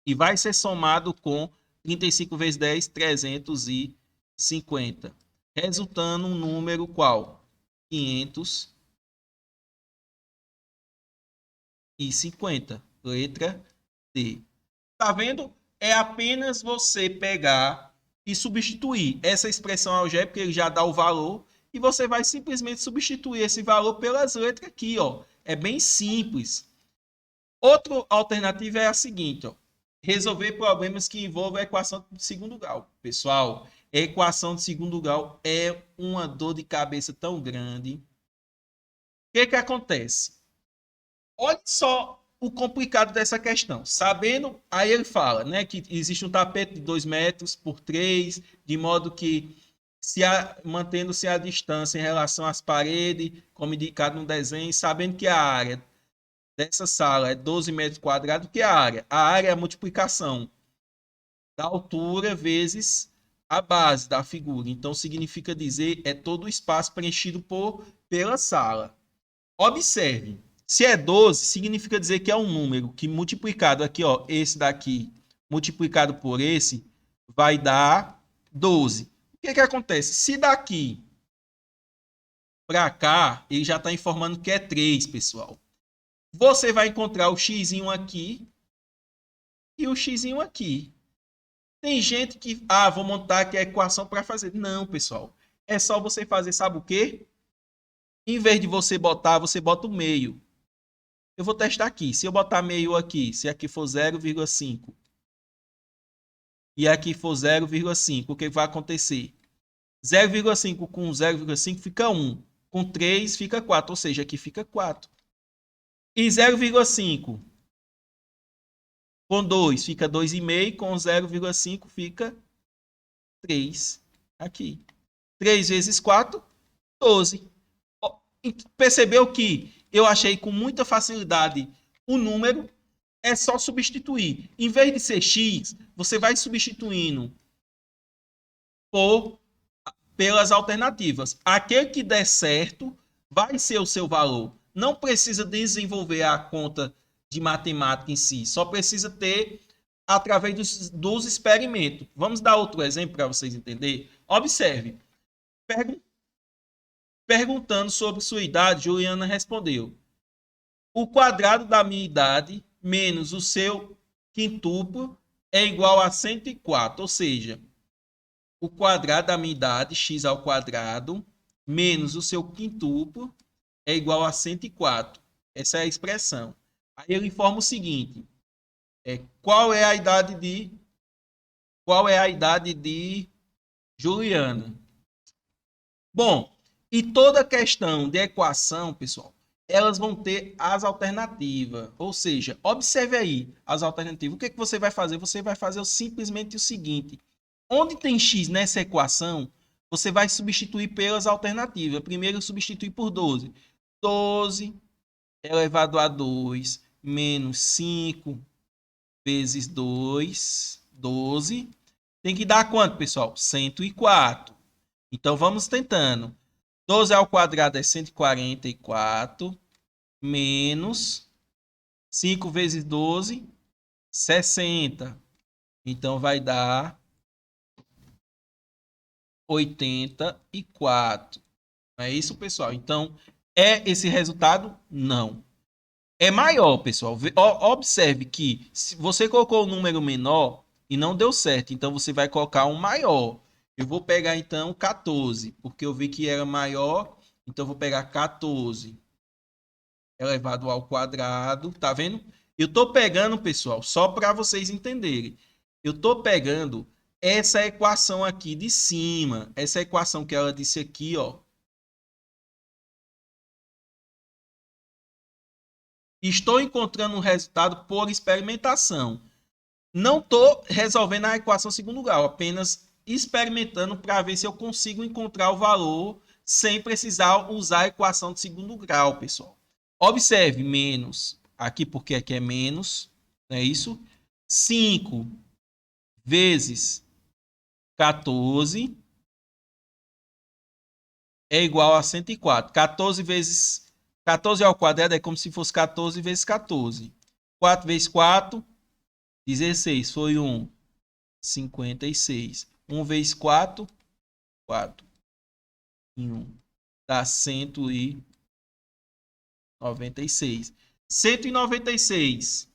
E vai ser somado com 35 vezes 10, 350. Resultando um número qual? 550. Letra D. Tá vendo? É apenas você pegar e substituir essa expressão algébrica, ele já dá o valor, e você vai simplesmente substituir esse valor pelas letras aqui, ó. É bem simples. Outra alternativa é a seguinte, ó. Resolver problemas que envolvem a equação de segundo grau. Pessoal, a equação de segundo grau é uma dor de cabeça tão grande. O que acontece? Olha só o complicado dessa questão. Sabendo, aí ele fala, né, que existe um tapete de 2 metros por 3, de modo que mantendo-se a distância em relação às paredes, como indicado no desenho, sabendo que a área dessa sala é 12 metros quadrados, que é a área? A área é a multiplicação da altura vezes a base da figura. Então, significa dizer é todo o espaço preenchido pela sala. Observe, se é 12, significa dizer que é um número que multiplicado aqui, ó, esse daqui, multiplicado por esse, vai dar 12. O que acontece? Se daqui para cá, ele já está informando que é 3, pessoal. Você vai encontrar o x aqui e o x aqui. Tem gente que, vou montar aqui a equação para fazer. Não, pessoal. É só você fazer, sabe o quê? Em vez de você botar, você bota o meio. Eu vou testar aqui. Se eu botar meio aqui, se aqui for 0,5 e aqui for 0,5, o que vai acontecer? 0,5 com 0,5 fica 1. Com 3 fica 4, ou seja, aqui fica 4. E 0,5 com 2 fica 2,5, com 0,5 fica 3. Aqui. 3 vezes 4, 12. Percebeu que eu achei com muita facilidade o número? É só substituir. Em vez de ser x, você vai substituindo pelas alternativas. Aquele que der certo vai ser o seu valor. Não precisa desenvolver a conta de matemática em si. Só precisa ter através dos experimentos. Vamos dar outro exemplo para vocês entenderem? Observe. Perguntando sobre sua idade, Juliana respondeu: o quadrado da minha idade menos o seu quintuplo é igual a 104. Ou seja, o quadrado da minha idade, x ao quadrado, menos o seu quintuplo é igual a 104. Essa é a expressão. Aí ele informa o seguinte: qual é a idade de Juliana? Bom, e toda questão de equação, pessoal, elas vão ter as alternativas. Ou seja, observe aí as alternativas. O que você vai fazer? Você vai fazer simplesmente o seguinte: onde tem x nessa equação, você vai substituir pelas alternativas. Primeiro, substituir por 12. 12 elevado a 2 menos 5 vezes 2, 12. Tem que dar quanto, pessoal? 104. Então, vamos tentando. 12 ao quadrado é 144, menos 5 vezes 12, 60. Então, vai dar 84. Não é isso, pessoal? Então, é esse resultado? Não. É maior, pessoal. Observe que se você colocou um número menor e não deu certo, então você vai colocar um maior. Eu vou pegar, então, 14, porque eu vi que era maior, então eu vou pegar 14 elevado ao quadrado, tá vendo? Eu estou pegando, pessoal, só para vocês entenderem. Eu estou pegando essa equação aqui de cima, essa equação que ela disse aqui, ó. Estou encontrando um resultado por experimentação. Não estou resolvendo a equação segundo grau, apenas experimentando para ver se eu consigo encontrar o valor sem precisar usar a equação de segundo grau, pessoal. Observe, menos, aqui porque aqui é menos, não é isso? 5 vezes 14 é igual a 104. 14 ao quadrado é como se fosse 14 vezes 14. 4 vezes 4, 16. Foi 1. 56. 1 vezes 4, 4. E 1. Dá 196. 196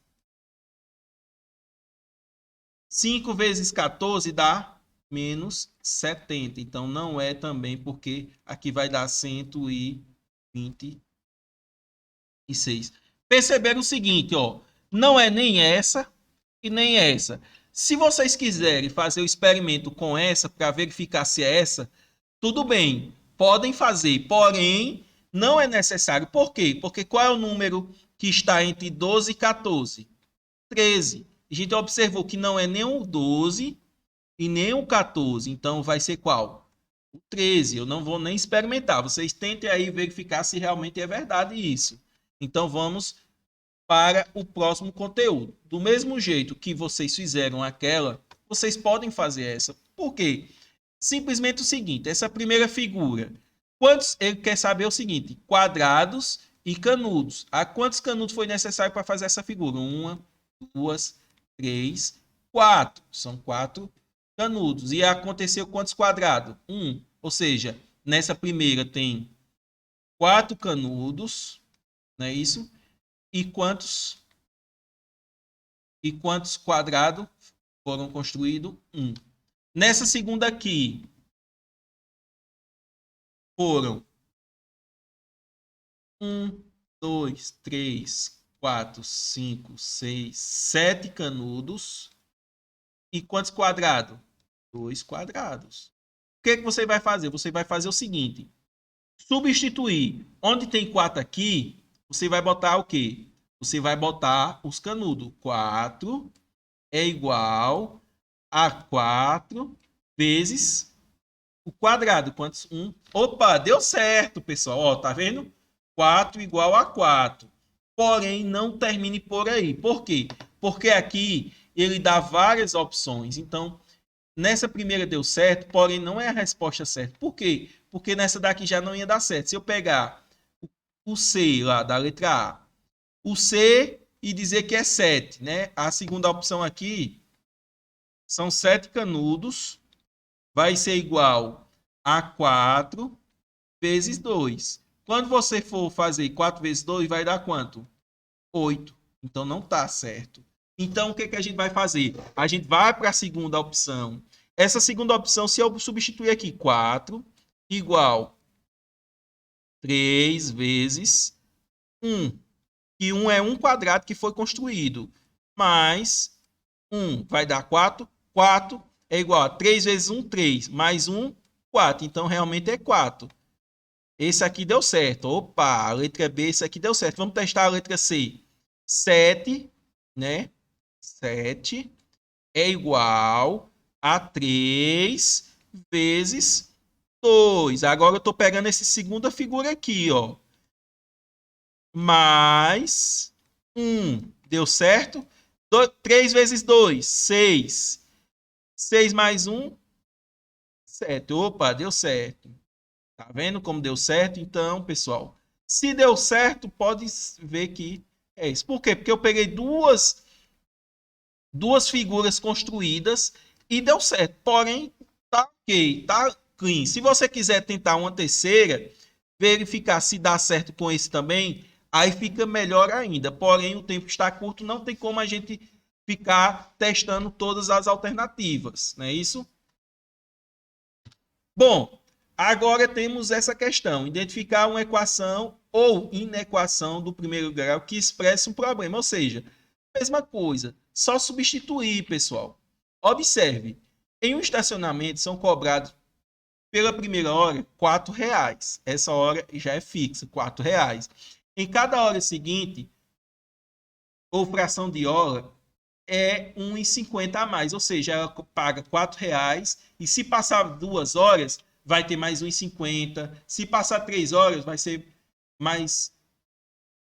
5 vezes 14 dá menos 70. Então, não é também, porque aqui vai dar 126. Perceberam o seguinte, ó. Não é nem essa e nem essa. Se vocês quiserem fazer o experimento com essa, para verificar se é essa, tudo bem, podem fazer. Porém, não é necessário. Por quê? Porque qual é o número que está entre 12 e 14? 13. A gente observou que não é nem o 12 e nem o 14. Então, vai ser qual? O 13. Eu não vou nem experimentar. Vocês tentem aí verificar se realmente é verdade isso. Então, vamos para o próximo conteúdo. Do mesmo jeito que vocês fizeram aquela, vocês podem fazer essa. Por quê? Simplesmente o seguinte, essa primeira figura, ele quer saber o seguinte, quadrados e canudos. A quantos canudos foi necessário para fazer essa figura? 1, 2, 3, 4. São 4 canudos. E aconteceu quantos quadrados? 1. Ou seja, nessa primeira tem 4 canudos, não é isso? E quantos quadrados foram construídos? 1. Nessa segunda aqui, foram 1, 2, 3, 4, 5, 6, 7 canudos. E quantos quadrados? 2 quadrados. O que você vai fazer? Você vai fazer o seguinte. Substituir. Onde tem 4 aqui, você vai botar o quê? Você vai botar os canudos. 4 é igual a 4 vezes o quadrado. Quantos? 1. Opa, deu certo, pessoal. Ó, tá vendo? 4 igual a 4. Porém, não termine por aí. Por quê? Porque aqui ele dá várias opções. Então, nessa primeira deu certo, porém não é a resposta certa. Por quê? Porque nessa daqui já não ia dar certo. Se eu pegar o C lá da letra A, o C e dizer que é 7, né? A segunda opção aqui são 7 canudos, vai ser igual a 4 vezes 2. Quando você for fazer 4 vezes 2, vai dar quanto? 8. Então não está certo. Então o que a gente vai fazer? A gente vai para a segunda opção. Essa segunda opção, se eu substituir aqui 4 igual 3 vezes 1, que 1 é 1 quadrado que foi construído, mais 1 vai dar 4. 4 é igual a 3 vezes 1, 3, mais 1, 4. Então, realmente é 4. Esse aqui deu certo. Opa, a letra B, esse aqui deu certo. Vamos testar a letra C. 7, né? 7 é igual a 3 vezes 2. Agora eu estou pegando essa segunda figura aqui, ó. Mais 1. Deu certo? 3 vezes 2, 6. 6 mais 1, 7. Opa, deu certo. Tá vendo como deu certo? Então, pessoal, se deu certo, pode ver que é isso. Por quê? Porque eu peguei duas figuras construídas e deu certo. Porém, tá ok, tá clean. Se você quiser tentar uma terceira, verificar se dá certo com esse também, aí fica melhor ainda. Porém, o tempo está curto, não tem como a gente ficar testando todas as alternativas, não é isso? Bom, agora temos essa questão, identificar uma equação ou inequação do primeiro grau que expresse um problema, ou seja, mesma coisa, só substituir, pessoal. Observe, em um estacionamento são cobrados pela primeira hora R$4. Essa hora já é fixa, R$4. Em cada hora seguinte, ou fração de hora, é R$1,50 a mais, ou seja, ela paga R$4 e se passar 2 horas, vai ter mais R$1,50. Se passar 3 horas, vai ser mais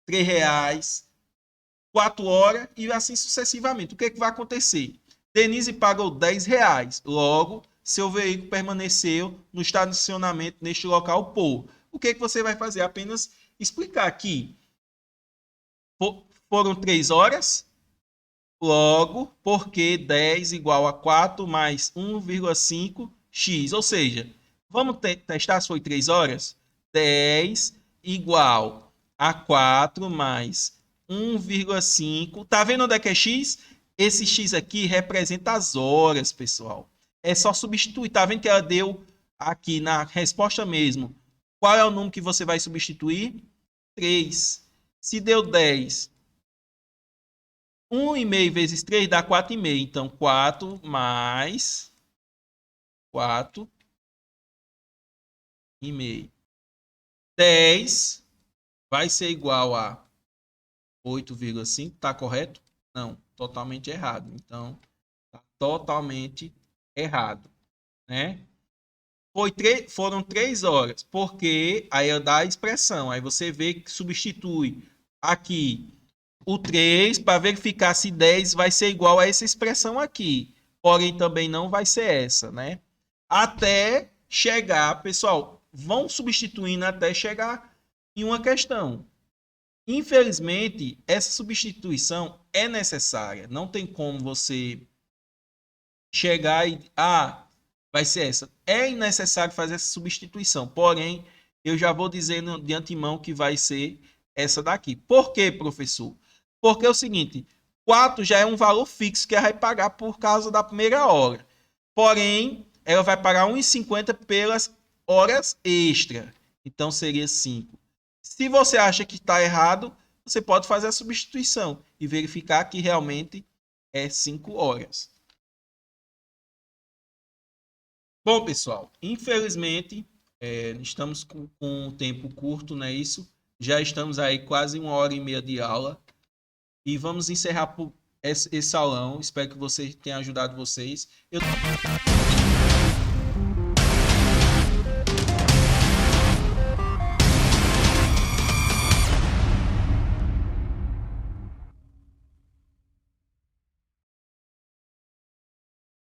R$3. 4 horas e assim sucessivamente. O que vai acontecer? Denise pagou R$10. Logo, seu veículo permaneceu no estacionamento neste local por. O que você vai fazer? Apenas explicar aqui. Foram 3 horas. Logo, porque 10 igual a 4 mais 1,5x. Ou seja, vamos testar se foi 3 horas? 10 igual a 4 mais 1,5. Tá vendo onde é que é x? Esse X aqui representa as horas, pessoal. É só substituir. Tá vendo que ela deu aqui na resposta mesmo? Qual é o número que você vai substituir? 3. Se deu 10, 1,5 vezes 3 dá 4,5. Então, 4 mais 4,5. 10 vai ser igual a 8,5. Tá correto? Não, totalmente errado. Então, tá totalmente errado, né? Foram 3 horas, porque aí eu dá a expressão. Aí você vê que substitui aqui o 3 para verificar se 10 vai ser igual a essa expressão aqui. Porém, também não vai ser essa, né? Até chegar, pessoal, vão substituindo até chegar em uma questão. Infelizmente, essa substituição é necessária. Não tem como você chegar e... vai ser essa. É necessário fazer essa substituição. Porém, eu já vou dizer de antemão que vai ser essa daqui. Por quê, professor? Porque é o seguinte, 4 já é um valor fixo que ela vai pagar por causa da primeira hora. Porém, ela vai pagar 1,50 pelas horas extra. Então, seria 5. Se você acha que está errado, você pode fazer a substituição e verificar que realmente é 5 horas. Bom, pessoal, infelizmente, estamos com um tempo curto, não é isso? Já estamos aí quase 1h30 de aula. E vamos encerrar esse aulão. Espero que vocês tenham ajudado vocês.